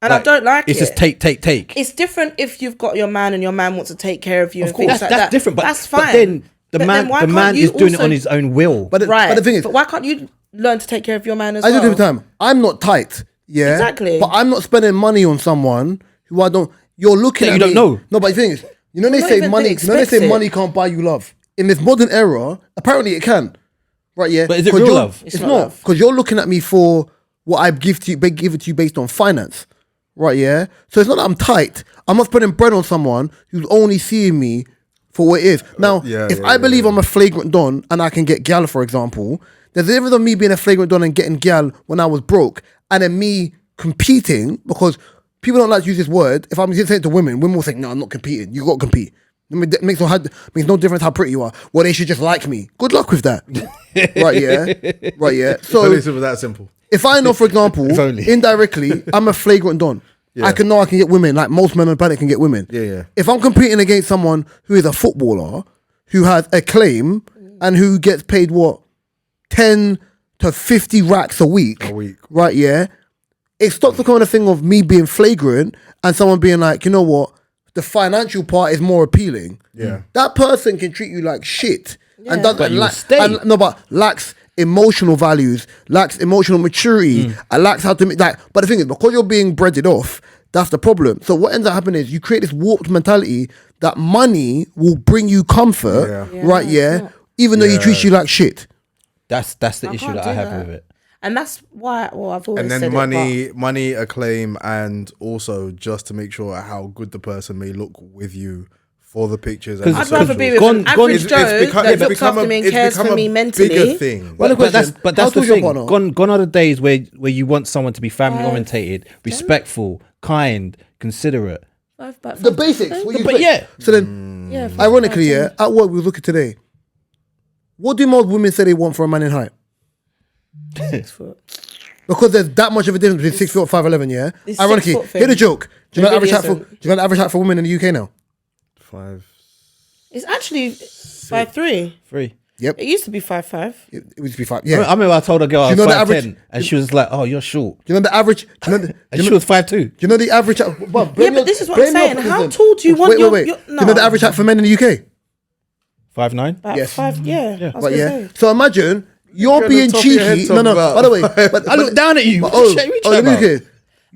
and I don't like it's it. It's just take. It's different if you've got your man and your man wants to take care of you. Of and course, things like that's that. different. But that's fine. But then the man is doing it on his own will. But the thing is, but why can't you learn to take care of your man as I well? do every time. I'm not tight, yeah. Exactly. But I'm not spending money on someone who I don't. You're looking at you me. don't know. No, but the thing is, they say money. They say money can't buy you love. In this modern era, apparently it can. Right? Yeah. But is it real love? It's not, because you're looking at me for what I give it to you based on finance. Right? Yeah. So it's not that I'm tight. I'm not spending bread on someone who's only seeing me for what it is. Now, if I believe I'm a flagrant don and I can get gal, for example, there's a difference of me being a flagrant don and getting gal when I was broke, and then me competing, because people don't like to use this word. If I'm saying it to women will say, no, I'm not competing. You got to compete. It makes no difference how pretty you are. Well, they should just like me. Good luck with that. Right, yeah. Right, yeah. So it was that simple. If I know, for example, indirectly, I'm a flagrant don. Yeah. I can get women, like most men on the planet can get women. Yeah. If I'm competing against someone who is a footballer, who has acclaim, and who gets paid 10 to 50 racks a week. Right, yeah. It stops becoming a thing of me being flagrant and someone being like, you know what, the financial part is more appealing. Yeah. That person can treat you like shit. Yeah. And doesn't But lacks emotional values, lacks emotional maturity, and lacks how to make that. But the thing is, because you're being breaded off, that's the problem. So what ends up happening is you create this warped mentality that money will bring you comfort, right? Yeah, even though he treats you like shit. That's the issue that I have with it. And that's why, I've always said money, acclaim, and also just to make sure how good the person may look with you for the pictures. And I'd rather be with an average Joe that looks after me and cares for me mentally. Bigger thing. But that's the thing. Gone are the days where you want someone to be family orientated, respectful, kind, considerate. The basics. So then, ironically, at work we were looking today. What do most women say they want for a man in height? 6 foot. Because there's that much of a difference between 6 foot or 5'11", yeah? Ironically, here's the joke. Do you know the average height for women in the UK now? 5. It's actually 5'3". 3. Yep. It used to be 5'5". It used to be 5. Yeah. I remember I told a girl I was 5'10", and she was like, "Oh, you're short." Do you know the average? And she was 5'2". Do you know the average? But this is what I'm saying. How tall do you want? Wait. Do you know the average height for men in the UK? 5'9". Yes. 5. Yeah. But yeah. So imagine you're being cheeky. No. By the way, but I look down at you. Let me look here.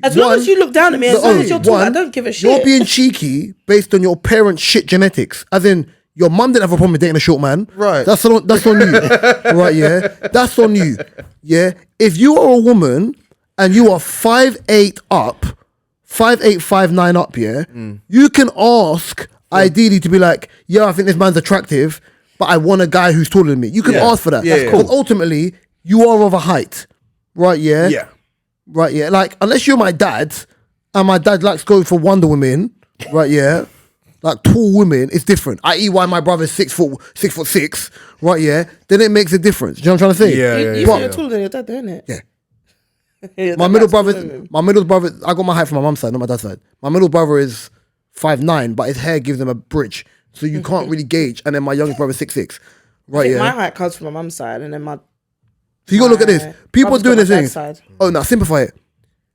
As long as you look down at me, as long as you're tall, I don't give a shit. You're being cheeky based on your parents' shit genetics. As in, your mum didn't have a problem with dating a short man. Right. That's on you. Right, yeah? That's on you. Yeah? If you are a woman and you are 5'8" up, 5'8", 5'9" up, yeah? You can ask, ideally, to be like, yeah, I think this man's attractive, but I want a guy who's taller than me. You can ask for that. Yeah, That's cool. But ultimately, you are of a height. Right, yeah? Yeah. Right, yeah. Like, unless you're my dad, and my dad likes going for Wonder Women, right, yeah? Like, tall women, it's different. I.e. why my brother's 6'6", right, yeah? Then it makes a difference. Do you know what I'm trying to say? Yeah, You yeah. you're taller than your dad, don't it? Yeah. Yeah, My middle brother, I got my height from my mum's side, not my dad's side. My middle brother is 5'9", but his hair gives him a bridge. So you can't really gauge. And then my youngest brother's 6'6". Right, yeah? My height comes from my mum's side, and then my... So you gotta look at this. People brother's doing got this my thing. dad's side. Oh, now simplify it.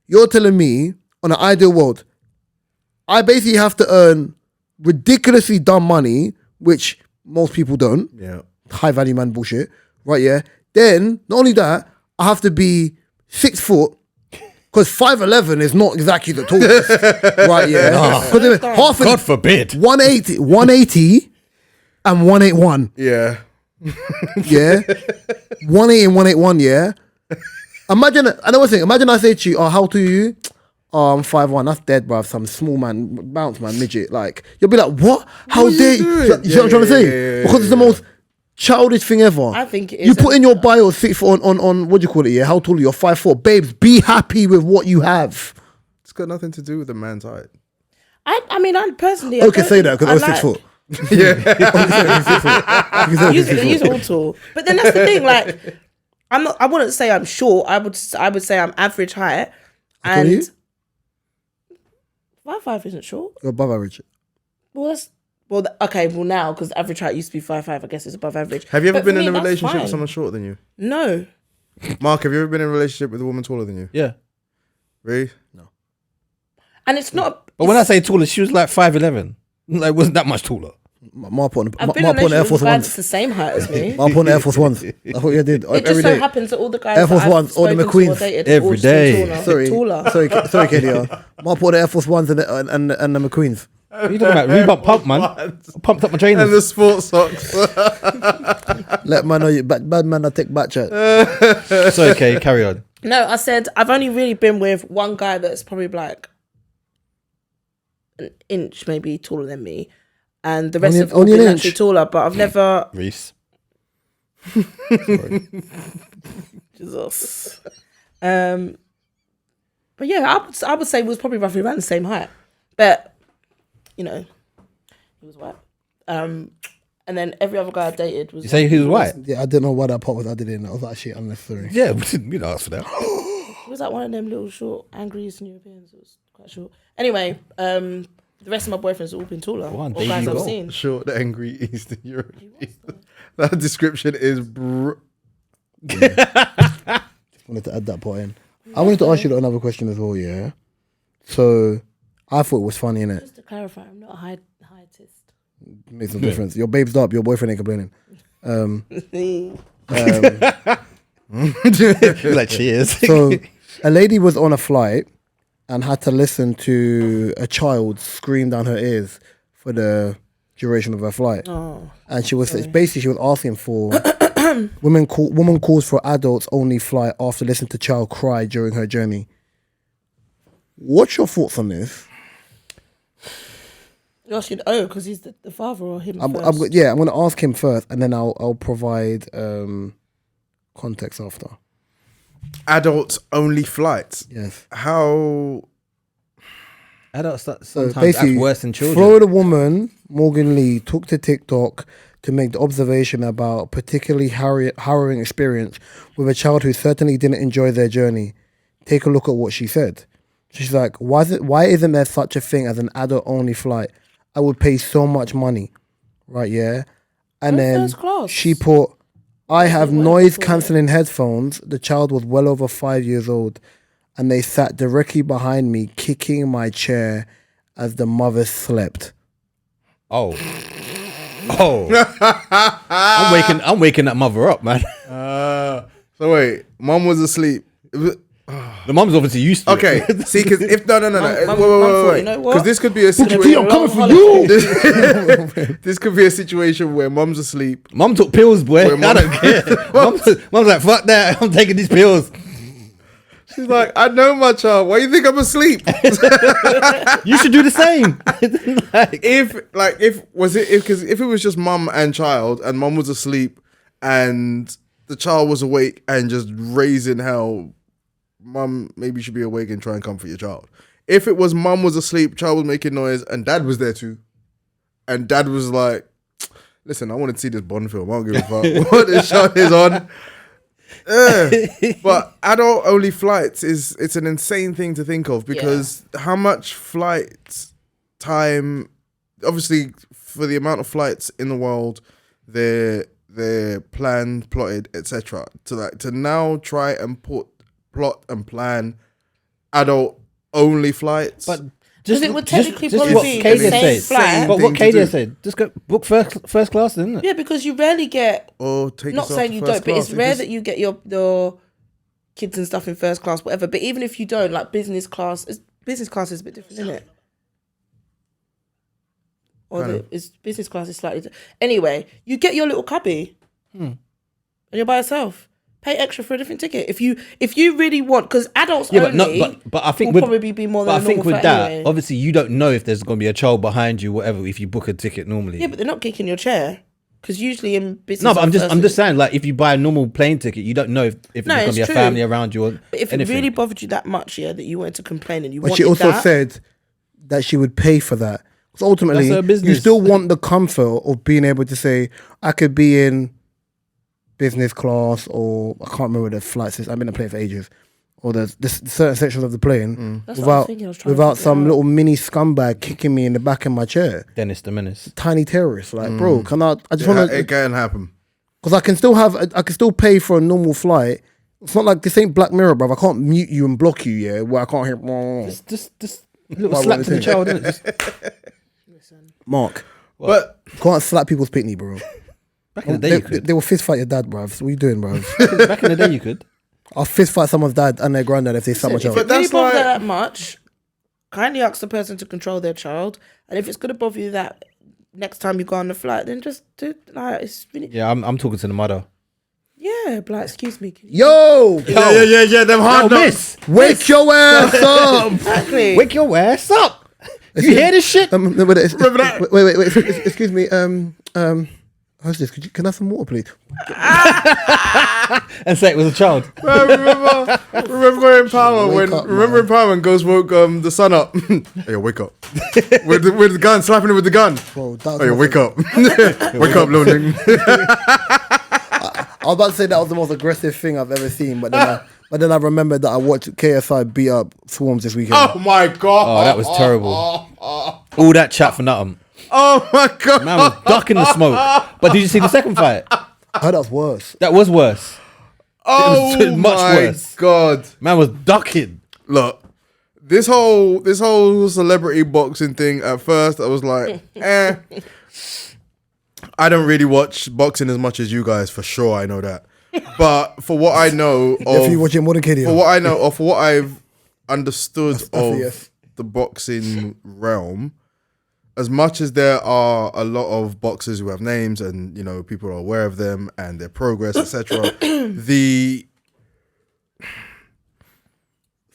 You're telling me, on an ideal world, I basically have to earn ridiculously dumb money, which most people don't. Yeah. High value man bullshit. Right, yeah? Then, not only that, I have to be 6 foot, because 5'11" is not exactly the tallest. Right, yeah? Because half God forbid. 180 and 181. Yeah. Yeah? 180 and 181, yeah? Imagine, I know one thing, imagine I say to you, oh, how tall are you? Oh, I'm 5'1", that's dead, bruv. Some small man, bounce man, midget. Like, you'll be like, what? How dare you? You know what I'm trying to say? Because it's the most childish thing ever. I think it is. You put in your bio 6 foot on what do you call it, yeah? How tall are you? You're 5 foot. Babes, be happy with what you have. It's got nothing to do with the man's height. I mean, I personally... Okay, say that, because I was 6 foot. You're all tall. But then that's the thing, like... I wouldn't say I'm short. I would say I'm average height. How tall are you? 5'5" isn't short. You're above average. Well, now because average height used to be 5'5", I guess it's above average. Have you ever But been for in a me, that's relationship with fine. someone shorter than you? No. Mark, have you ever been in a relationship with a woman taller than you? Yeah. Really? And it's not. But when I say taller, she was like 5'11". Like, wasn't that much taller. Mark on I've been in a Air relationship Force with guys Ones. that's the same height as me. Mark on Air Force Ones. That's what you did It just every so day. happens that all the guys Air Force that I've Ones, all the spoken to or McQueens. dated Every all just day. taller. Sorry, KDR. Mark on Air Force Ones and the McQuens. What are you talking about? Reebok pump, man. I pumped up my trainers. And the sports socks. Let man know you bad man. I take back chat. Sorry, okay, carry on. No, I said I've only really been with one guy that's probably like an inch maybe taller than me, and the rest Only- have all only been an actually inch? taller. But I've never. Reese. Jesus. But yeah, I would say we was probably roughly around the same height, but you know, he was white. And then every other guy I dated was. You say he was white? Yeah, I didn't know why that part was added in. I was like, shit, unnecessary. Yeah, we didn't ask for that. He was like one of them little short, angry Eastern Europeans. It was quite short. Anyway, the rest of my boyfriends have all been taller. Go on, All there guys you I've go. seen. Short, angry Eastern European. That description is Wanted to add that part in. I wanted to ask you another question as well, yeah? So, I thought it was funny, innit? Just to clarify, I'm not a heightist. Makes no difference. Your babe's up, your boyfriend ain't complaining. Like, cheers. So, a lady was on a flight and had to listen to a child scream down her ears for the duration of her flight. Oh, And she was asking for woman calls for adults only flight after listening to child cry during her journey. What's your thoughts on this? you're asking, because he's the father or him I'm first? going to ask him first, and then I'll provide context after. adults only flights. Yes. How? Adults So sometimes act basically, worse than children. Florida woman Morgan Lee took to TikTok to make the observation about a particularly harrowing experience with a child who certainly didn't enjoy their journey. Take a look at what she said. She's like, why isn't there such a thing as an adult-only flight? I would pay so much money. Right, yeah? And Oh, then first class. she put, I have whatever noise-cancelling headphones. The child was well over 5 years old, and they sat directly behind me, kicking my chair as the mother slept. Oh. I'm waking that mother up, man. So wait, mum was asleep. It was, The mum's obviously used to Okay, it. see, because if no, Mum wait, thought, you know what? because this could be a T, situation. I'm coming for you. This could be a situation where mum's asleep. Mum took pills, boy. Wait, I don't care. Mum's like, fuck that. I'm taking these pills. She's like, I know my child. Why do you think I'm asleep? You should do the same. If it was just mum and child, and mum was asleep, and the child was awake and just raising hell, mum maybe should be awake and try and comfort your child. If it was mum was asleep, child was making noise, and dad was there too, and dad was like, listen, I want to see this Bond film. I don't give a fuck what this show is on. But adult only flights it's an insane thing to think of, because how much flight time, obviously for the amount of flights in the world, they're planned, plotted, etc. To now try and plot and plan adult only flights. But Because it would technically probably what be Kadia the same said. flight. But what thing to Kadia do. said, just go book first class, isn't it? Yeah, because you rarely get. Or take Not yourself saying to you first don't, but it's class, rare because- that you get your kids and stuff in first class, whatever. But even if you don't, like business class is a bit different, isn't it? Or business class is slightly. Anyway, you get your little cubby, and you're by yourself. Pay extra for a different ticket if you really want, because adults only. But I think will probably be more than But a I think normal with flight that, anyway. obviously, you don't know if there's going to be a child behind you, whatever. If you book a ticket normally, Yeah, but they're not kicking your chair, because usually in business. no. But I'm just saying, like, if you buy a normal plane ticket, you don't know if there's going to be a it's family true. around you or But if anything. it really bothered you that much, that you wanted to complain and you But wanted she also that, said that she would pay for that. Because ultimately, That's her business. you still want the comfort of being able to say, I could be in business class, or I can't remember the flights. I've been on a plane for ages. Or there's certain sections of the plane That's what I was without thinking, I was trying to without figure some out. little mini scumbag kicking me in the back of my chair. Dennis the Menace. Tiny terrorist, like, bro, can I just want it to, can happen. because I can still pay for a normal flight. It's not like this ain't Black Mirror, bruv. I can't mute you and block you, yeah, where I can't hear. Just a little Why slap won't to the it? child, innit? Just Mark, But can't slap people's pitney, bro. back in the day, you They could. will fist fight your dad, bruv. So what are you doing, bruv? Back in the day, you could. I'll fist fight someone's dad and their granddad if they slap my if child. it really that's bothers like- her that much, kindly ask the person to control their child. And if it's going to bother you that next time you go on the flight, then just do like it's really Yeah, I'm talking to the mother. like excuse me. Can you Yo, yeah, them hard knocks. Miss, wake your ass up. exactly. wake your ass up. You hear this shit? Remember that? Wait. Excuse me. How's this? Can I have some water, please? And say it was a child. Remember in Power Wake when up, in Power when Ghost woke the sun up. Hey, wake up! with the gun, slapping it with the gun. Bro, that was Hey, the most- wake up! Wake up, little nigga. I was about to say that was the most aggressive thing I've ever seen, but then I remembered that I watched KSI beat up Swarms this weekend. Oh my god! Oh, that was terrible. All that chat for nothing. Oh my god! Man was ducking the smoke. But did you see the second fight? I heard that was worse. That was worse. Oh It was much my worse. god! Man was ducking. Look, this whole celebrity boxing thing. At first, I was like, I don't really watch boxing as much as you guys, for sure. I know that. But for what I know If you of, watch it more than Katie. for what I know, or for what I've understood of yes. the boxing realm, as much as there are a lot of boxers who have names and people are aware of them and their progress, etc., the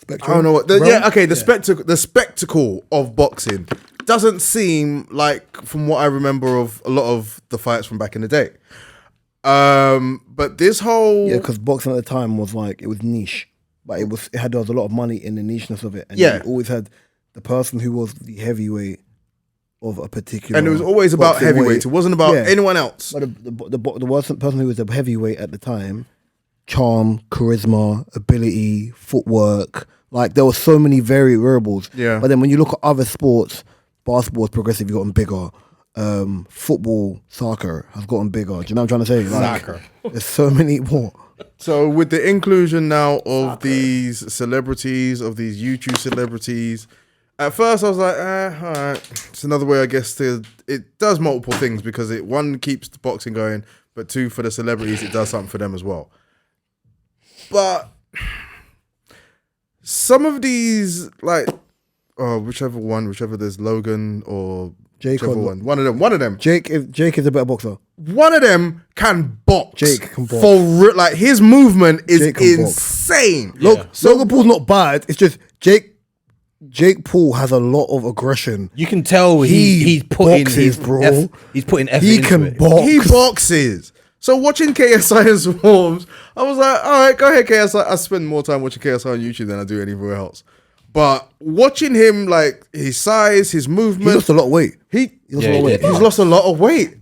I don't know what. The spectacle of boxing doesn't seem like, from what I remember of a lot of the fights from back in the day. But this whole Yeah, because boxing at the time was like, it was niche, but there was a lot of money in the nicheness of it, and Yeah. you always had the person who was the heavyweight of a particular, and it was always about boxing heavyweights. It weight. wasn't about Yeah. anyone else. But the worst person who was the heavyweight at the time, charm, charisma, ability, footwork, like there were so many variables. Yeah. But then when you look at other sports, basketball has progressively gotten bigger. Football, soccer has gotten bigger. Do you know what I'm trying to say? Like, Soccer. There's so many more. So with the inclusion now of these celebrities, of these YouTube celebrities, at first I was like, all right. It's another way, I guess, it does multiple things, because one keeps the boxing going, but two, for the celebrities, it does something for them as well. But some of these, like, whichever there's Logan or Jake whichever or one of them. Jake is a better boxer. One of them can box. Jake can box. For real. Like, his movement is Jake can box. insane. Yeah. Logan Paul's not bad. It's just Jake Paul has a lot of aggression. You can tell he's putting his he's putting effort He into can it. box. He boxes. So watching KSI and Swarms, I was like, all right, go ahead, KSI. I spend more time watching KSI on YouTube than I do anywhere else. But watching him, like, his size, his movement. He lost a lot of weight. He's did. lost a lot of weight.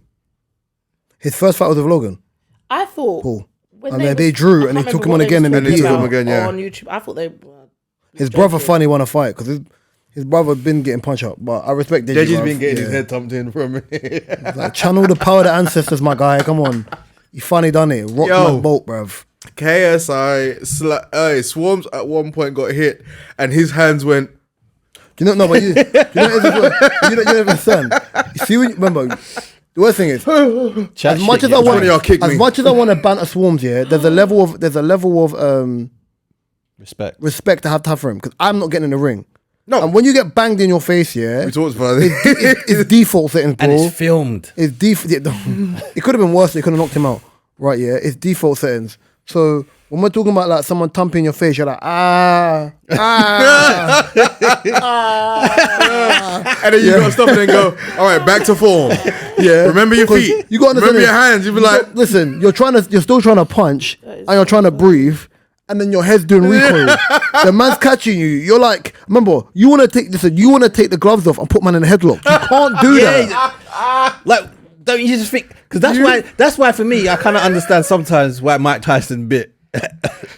His first fight was with Logan I thought Paul. when And then they drew and I they can't took him remember on what again and was they beat talking him about again, yeah. on YouTube. I thought they. His brother finally won a fight because his brother been getting punched up. But I respect Deji. Deji's bruv. been getting his Yeah. head thumped in from me. Like, channel the power of the ancestors, my guy. Come on. You finally done it. Rock Yo. my boat, bruv. KSI Swarms at one point got hit and his hands went. Do you know? No, but you know what understand. You see, remember, the worst thing is, as much as I want, One of y'all kick me. as much as I want to banter Swarms, yeah, there's a level of respect to have for him because I'm not getting in the ring. No. And when you get banged in your face, yeah, We talked about it. it's default settings, bro. And it's filmed. It's default. It could have been worse. It could have knocked him out. Right? Yeah. It's default settings. So when we're talking about like someone thumping your face, you're like And then you gotta stop and then go, all right, back to form. yeah. Remember your Because feet. You got to Remember your hands. You be like, listen, you're still trying to punch, and you're trying to breathe, and then your head's doing recoil. The man's catching you. You're like, remember, you want to take the gloves off and put man in a headlock. You can't do that. Like, don't you just think? Because that's why for me, I kind of understand sometimes why Mike Tyson bit.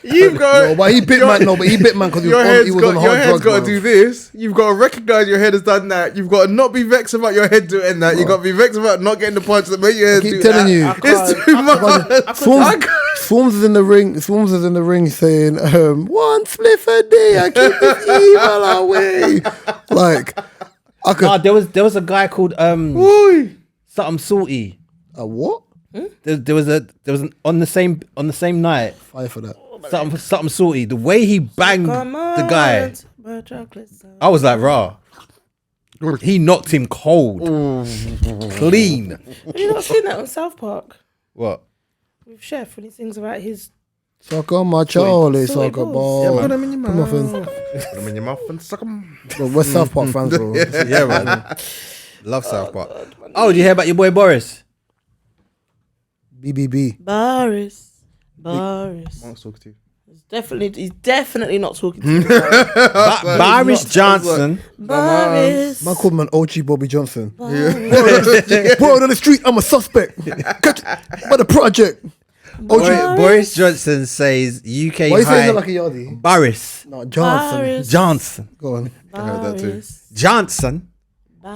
you've got. No, but he bit man. No, but he bit man because he was on your hard head's drugs. got to bruv. do this. You've got to recognize your head has done that. You've got to not be vexed about your head doing that. You've got to be vexed about not getting the punch that make your head keep do telling that. you. It's too much. Swarms is in the ring. Swarms is in the ring saying, "One spliff a day, I keep this evil away." Like, I could. Nah, there was a guy called Oi. something salty. A what? There was on the same night Fire for that. something salty. The way he banged the guy, I was like, raw. He knocked him cold, clean. Have you not seen that on South Park What? with Chef when he sings about his? Suck on my Charlie, Soy suck a balls. ball. Put them in your Put 'em off mouth. in. Put them in your mouth and suck them. Bro, we're South Park fans, bro. Yeah, man. Love South Park. Oh, did you hear about your boy Boris? BBB. Boris. Mark's talking to you. He's definitely not talking to you. Boris Johnson. Boris. Man called man OG Bobby Johnson. Bro, on the street, I'm a suspect. Catch by the project. OG. Boris Johnson says UK Why you saying high. that like a yardie? Boris No, Johnson. Boris. Johnson. Go on. I heard that too. Johnson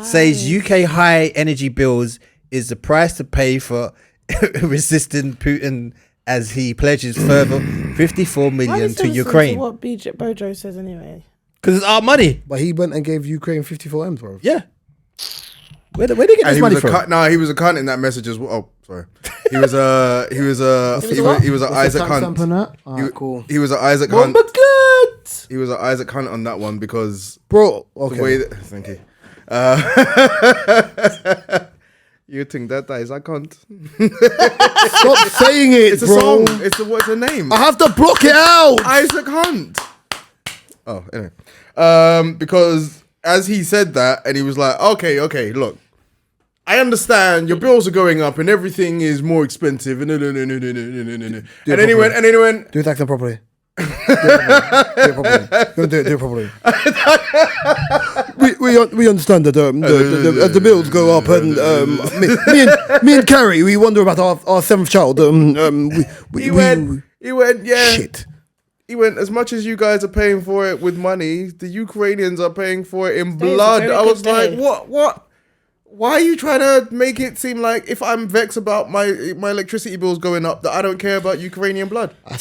says UK high energy bills is the price to pay for resisting Putin as he pledges further 54 million to Ukraine. What Bojo says anyway. Because it's our money. But he went and gave Ukraine 54 M's, bro. Yeah. Where they get And this he money was a from? cunt. He was a cunt in that message as well. Oh, sorry. He was a Isaac Hunt. Alright, cool. He was an Isaac Hunt. But good. He was an Isaac Hunt on that one because Bro, the okay. way that, thank you. You think that is I can't. Stop saying it, It's a bro. song. What's the name? I have to block it out. Isaac Hunt. Oh, anyway. Because as he said that, and he was like, okay, look, I understand your bills are going up and everything is more expensive. And then he went, Do his accent properly. Do it properly. Do it properly. we understand that as the bills go up and me and Carrie, we wonder about our seventh child. he went, yeah. Shit. He went, as much as you guys are paying for it with money, the Ukrainians are paying for it in Today's a blood. very I was good like, day. what? Why are you trying to make it seem like if I'm vexed about my electricity bills going up, that I don't care about Ukrainian blood? I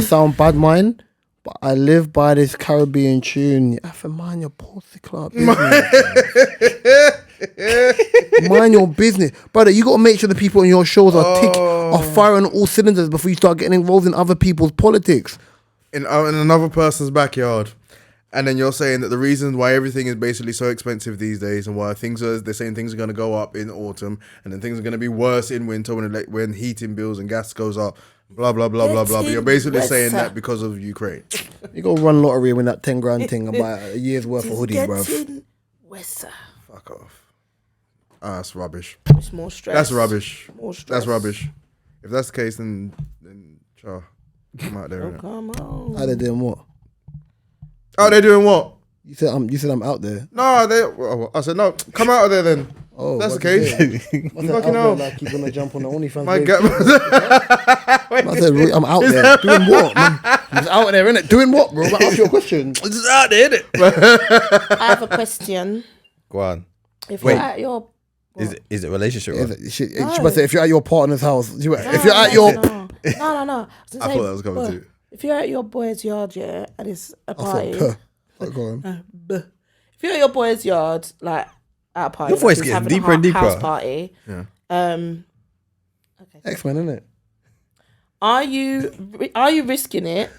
sound bad, mine, but I live by this Caribbean tune. You have to mind your pussy club business. Mind your business, brother. You got to make sure the people on your shows are firing all cylinders before you start getting involved in other people's politics. in another person's backyard, and then you're saying that the reason why everything is basically so expensive these days, and why they're saying things are going to go up in autumn, and then things are going to be worse in winter when heating bills and gas goes up, blah blah blah blah blah. But you're basically saying that because of Ukraine. You go run lottery and win that 10 grand thing and buy a year's worth of hoodies, bro. Fuck off. That's rubbish. It's more stress. That's rubbish. More stress. That's rubbish. If that's the case, then sure, come out there. Oh, come on. How they doing what? Oh, they're doing what? You said I'm out there. No, I said no. Come out of there then. Oh, that's the what you case. say? Fucking hell. like you're gonna jump on the OnlyFans. My page. God. I said, I'm out there doing what? Man, I'm just out there, innit? Doing what, bro? Ask your question. I'm just out there, innit? I have a question. Go on. If Wait. you're at your... Is it relationship? Is Right? it- She No. must say, if you're at your partner's house, if you're at your No. I thought that was coming too. If you're at your boy's yard, yeah, and it's a I party... thought, go on. If you're at your boy's yard, like, at a party... Your voice like, he's gets having a deeper and deeper. house party. Yeah. Okay. X-Men, innit? Are you risking it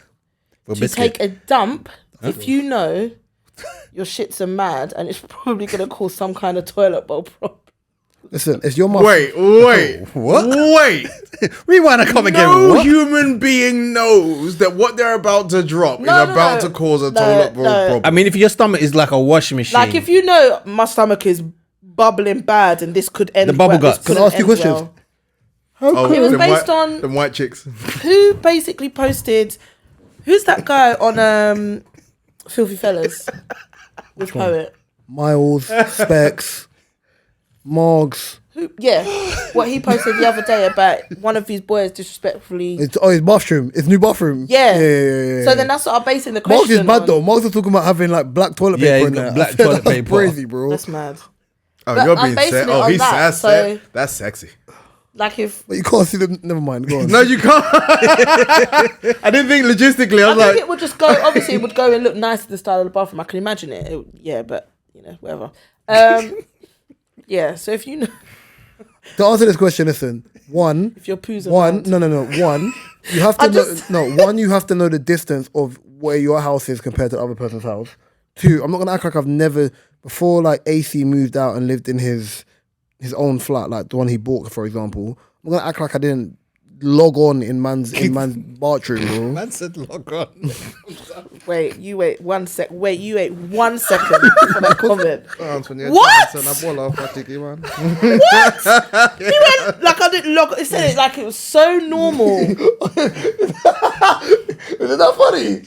For to biscuit. take a dump if you know your shits are mad and it's probably going to cause some kind of toilet bowl problem? Listen, it's your mum. Wait. What? Wait. Rewind a comment again. No What? human being knows that what they're about to drop is about to cause a toilet bowl problem. I mean, if your stomach is like a washing machine, Like, if you know my stomach is bubbling bad and this could end The bubble well, this guts. Can I couldn't ask you end questions? Oh, It was them based white, on- them white chicks. Who basically posted... Who's that guy on Filthy Fellas? With Poet? Miles, Specs, Margs. What he posted the other day about one of his boys disrespectfully... His bathroom. His new bathroom. Yeah. Yeah. So then that's what I'm basing the Margs question is bad on. though. Margs was talking about having like black toilet Yeah, paper he's in got there. black I said, toilet that's paper. crazy, bro. That's mad. Oh, But you're I'm being basing set. it Oh, on he's that, so- that's sexy. Like if... But you can't see them. Never mind. Go on. No, you can't. I didn't think logistically. I I was think like, it would just go... Obviously, it would go and look nice in the style of the bathroom. I can imagine it. Yeah, but, whatever. Yeah, so if you know... To answer this question, listen. One, If your poos are one. mad. No. One, you have to One, you have to know the distance of where your house is compared to the other person's house. Two, I'm not gonna act like I've never before. Like AC moved out and lived in his own flat, like the one he bought, for example. I'm gonna act like I didn't log on in man's bathroom, bro. man said log on. Wait, you wait 1 sec. Wait, you wait 1 second for that comment. What? What? He went like I didn't log. It said it like it was so normal. Isn't that funny?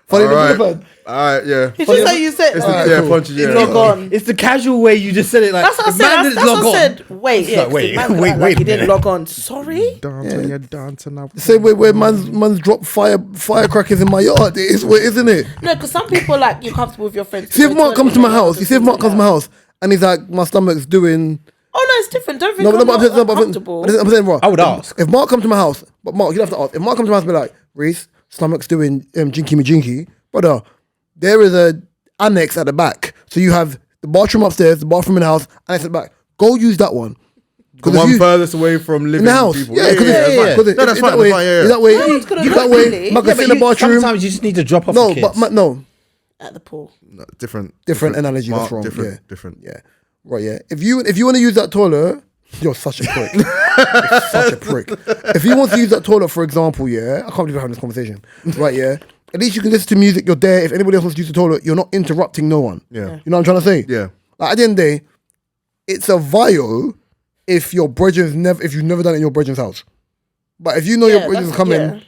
Funny all right, man. all right, yeah. It's just like you said. It's like, yeah, punch it, yeah. log on. It's the casual way you just said it. Like That's what I the said. man That's didn't log what I on. said. Wait, yeah. like, wait, Wait, wait you a didn't minute. log on. Sorry. Dancing, you're dancing now. The same way where man's drop firecrackers in my yard. It is, isn't it? No, because some people like you're comfortable with your friends. See if Mark comes to my house. You see if Mark comes to my house and he's like, my stomach's doing. Oh no, it's different. Don't think No, I'm but not I'm uncomfortable. saying, bro. I would ask. If Mark comes to my house, but Mark, you don't have to ask. If Mark comes to my house and be like, Reese, stomach's doing jinky me jinky, brother, there is a annex at the back. So you have the bathroom upstairs, the bathroom in the house, annex at the back. Go use that one. The one furthest away from living in the house. people. Yeah, because that's fine. that way, No one's gonna you look that way, really. Mark can sit in the bathroom. Sometimes you just need to drop off No, the kids. but no, At the pool. No, different analogy. Mark, That's wrong. Different. Yeah. Right, yeah. If you want to use that toilet, you're such a prick. You're such a prick. If you want to use that toilet, for example, yeah, I can't believe we're having this conversation. Right, yeah. At least you can listen to music, you're there. If anybody else wants to use the toilet, you're not interrupting no one. Yeah. You know what I'm trying to say? Yeah. Like, at the end of the day, it's a vio if you've never done it in your brethren's house. But if you know your brethren's coming,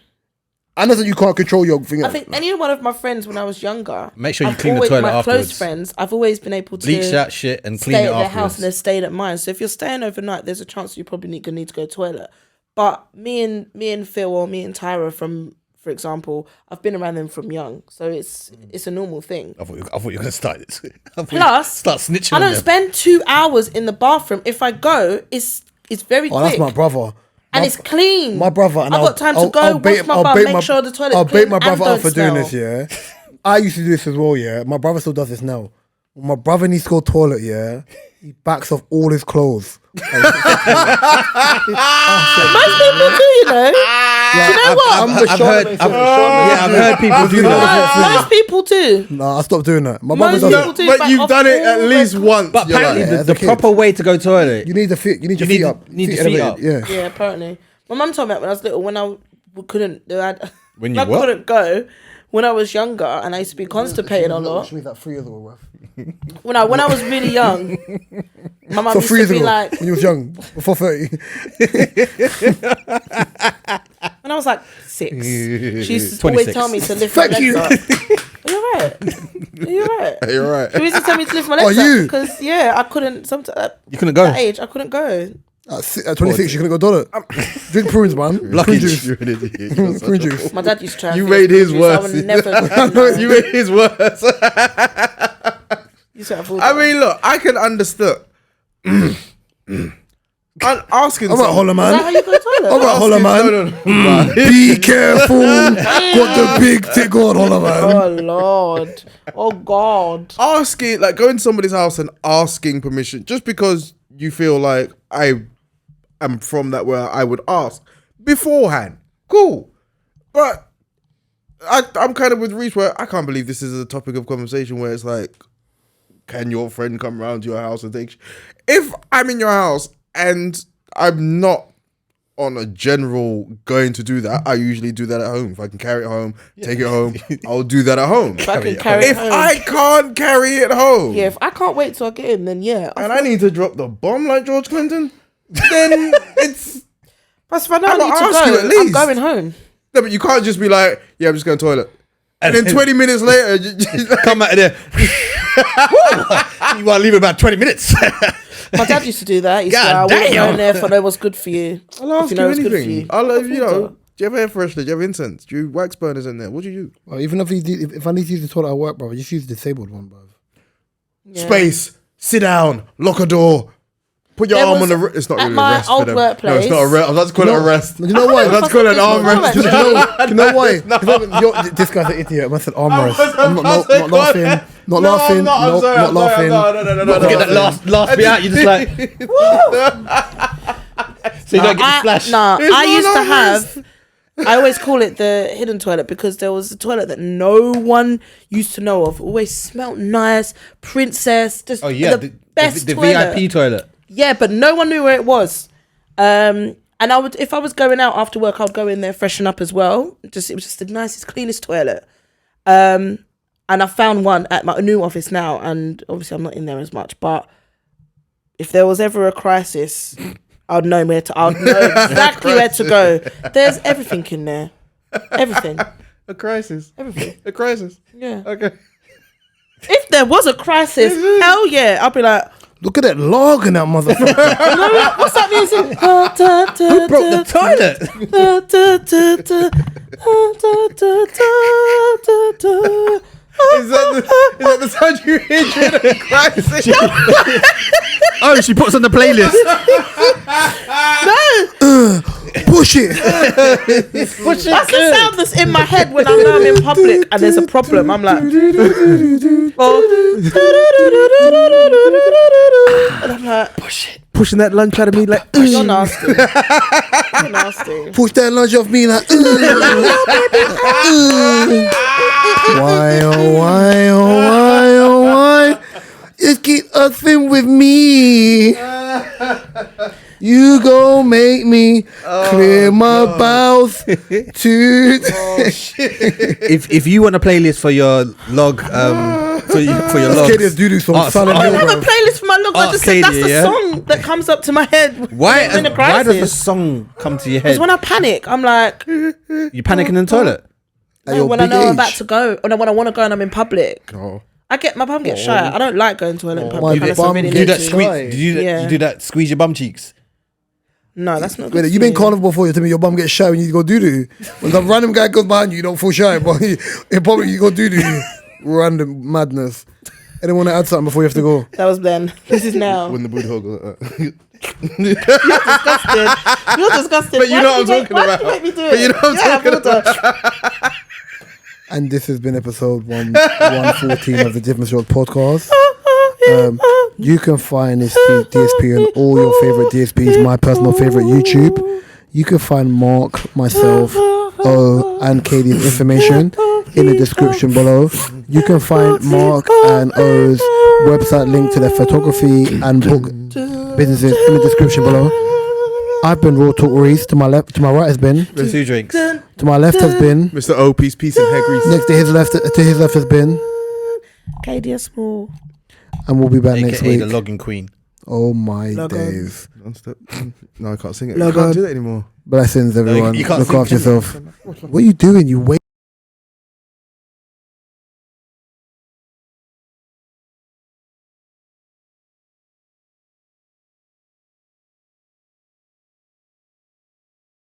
I know that you can't control your thing. I think any one of my friends when I was younger. Make sure you I've clean the always- toilet my afterwards. close friends, I've always been able to Bleach that shit and clean stay it at their afterwards. house and they've stayed at mine. So if you're staying overnight, there's a chance you probably gonna need to go to the toilet. But me and Phil or me and Tyra for example, I've been around them from young, so it's a normal thing. I thought you were going to start this. Plus, start snitching. I on don't them. spend 2 hours in the bathroom. If I go, it's very quick. that's my brother. And it's clean. My brother, and I've got time to go, wash my bum, make sure the toilet's I'll clean bait my brother and out for don't doing smell. this, yeah. I used to do this as well, yeah. My brother still does this now. When my brother needs to go to the toilet, yeah, he backs off all his clothes. Most people do, you know. Do you know what? I've heard people do that. Most people do. Nah, I stopped doing that. My Most mum people does. do. But you've done it at least once. But apparently, like, the as a kid. proper way to go toilet. You need the feet. You need your feet up. need your feet up. Yeah. Yeah, apparently. My mum told me that when I was little, when I couldn't, When you I what? couldn't go. When I was younger, and I used to be constipated a lot. Which means that 3 years ago, bro. When I was really young, my mum So used 3 to years be ago, like, when you was young, before 30. when I was like 6, she used to 26. always tell me to lift my Thank legs you. up. Are you alright? Are you alright? You're right. She used to tell me to lift my Are legs you? up because I couldn't. Sometimes You couldn't go. at that age, I couldn't go. At 26, you're going to go toilet. Drink prunes, man. Prune juice. Prune juice. My dad used to try. and You feed us made his fruit juice. I worse. would never. You made his worse. You said food. I mean, look, I can understand. I'm asking. I'm at Holler, is that how man. you go to the I'm toilet? at Holler, man. Be careful. Got the big tick on, Holler, man. Oh Lord! Oh God! Asking, like, going to somebody's house and asking permission just because you feel like I am from that where I would ask beforehand. Cool, but I'm kind of with Reese where I can't believe this is a topic of conversation where it's like, can your friend come round to your house and take? If I'm in your house and I'm not on a general going to do that, I usually do that at home. If I can carry it home, take it home, I'll do that at home. If I can carry it If home. I can't carry it home, Yeah, if I can't wait till I get in, then yeah. and I need to drop the bomb like George Clinton, then it's. But if I know I I'm need not to asking go, at I'm least. going home. No, but you can't just be like, yeah, I'm just going to the toilet. And then 20 minutes later, Come out of there. You want to leave about 20 minutes. My dad used to do that. He said, I God wouldn't go damn. in there if I know what's good for you. I'll ask If you know what's good for anything. you. I'll, Of you course know, not. do you have air freshener? Do you have incense? Do you have wax burners in there? What do you do? Well, even if I need to use the toilet at work, bro, I just use the disabled one, bro. Yeah. Space, sit down, lock a door, put your There arm on was- the. It's not at really my a rest old for them. workplace- No, it's not a rest. I was about to call it a rest. Do you know why? I was about to call it an arm rest. Do you know why? This guy's an idiot. I said armrest. I'm not laughing. Not laughing. Not laughing. No. Get that last bit out. You just like. So you don't get the splash. I used to have. I always call it the hidden toilet because there was a toilet that no one used to know of. Always smelled nice, princess. Just Oh yeah, the best the toilet. VIP toilet. Yeah, but no one knew where it was. And I would, if I was going out after work, I'd go in there, freshen up as well. It was just the nicest, cleanest toilet. And I found one at my new office now, and obviously I'm not in there as much. But if there was ever a crisis, I'd know exactly where to go. There's everything in there, everything, A crisis. everything. A crisis. Yeah. Okay. If there was a crisis, hell yeah, I'd be like, Look at that log in that motherfucker. what's that music? Who broke the toilet? Is that the time you hear during a crisis? Oh, she puts on the playlist. Push it. That's the sound that's in my head when I know I'm in public and there's a problem. I'm like, and I'm like, Pushing that lunch out of me like. you're nasty. You're nasty. Push that lunch off me like. Why, oh, why, oh, why, oh, why? Just keep a thing with me. You gon' make me clear my bowels to. If you want a playlist for your log, for your logs, Kadia's doo-doo song, ask- Silent I Hill, don't have bro. a playlist for my look. I Ask just said that's Kadia, the yeah? song that comes up to my head. why when I'm in a why does the crisis. song come to your Because head? when I panic, I'm like, You panicking in the toilet. At no, your when I big know I'm age. about to go, or when I want to go and I'm in public. Oh. My bum gets shy. I don't like going to toilet in public. My unless I bum really Do need that gets to. squeeze. squeeze. Yeah. You do that. Squeeze your bum cheeks. No, that's not good. Wait, for you been me. carnival before? You tell me your bum gets shy when you go doo doo. When some random guy goes behind you, you don't feel shy, but in public you go doo doo. Random madness. Anyone want to add something before you have to go? That was then. This is now. When the booty hole goes. Disgusted. You're disgusted. But you Why know did what I'm why talking did you make me do it? But you know what I'm Yeah, talking I will do. And this has been episode 114 of the Different Show podcast. You can find this DSP on all your favorite DSPs. My personal favorite, YouTube. You can find Mark, myself, O, and Katie's information in the description below. You can find Mark and O's website link to their photography and book businesses in the description below. I've been Raw Talk Reese. To my right has been. There's 2 drinks. To my left has been. Mr. O, peace and head grease. Next to his left has been. Katie Small. And we'll be back next AKA week. the logging queen. Oh my Log on. days. No, I can't sing it. Log I can't on. do that anymore. Blessings, everyone. you can't Look sing. after yourself. What are you doing? You wait.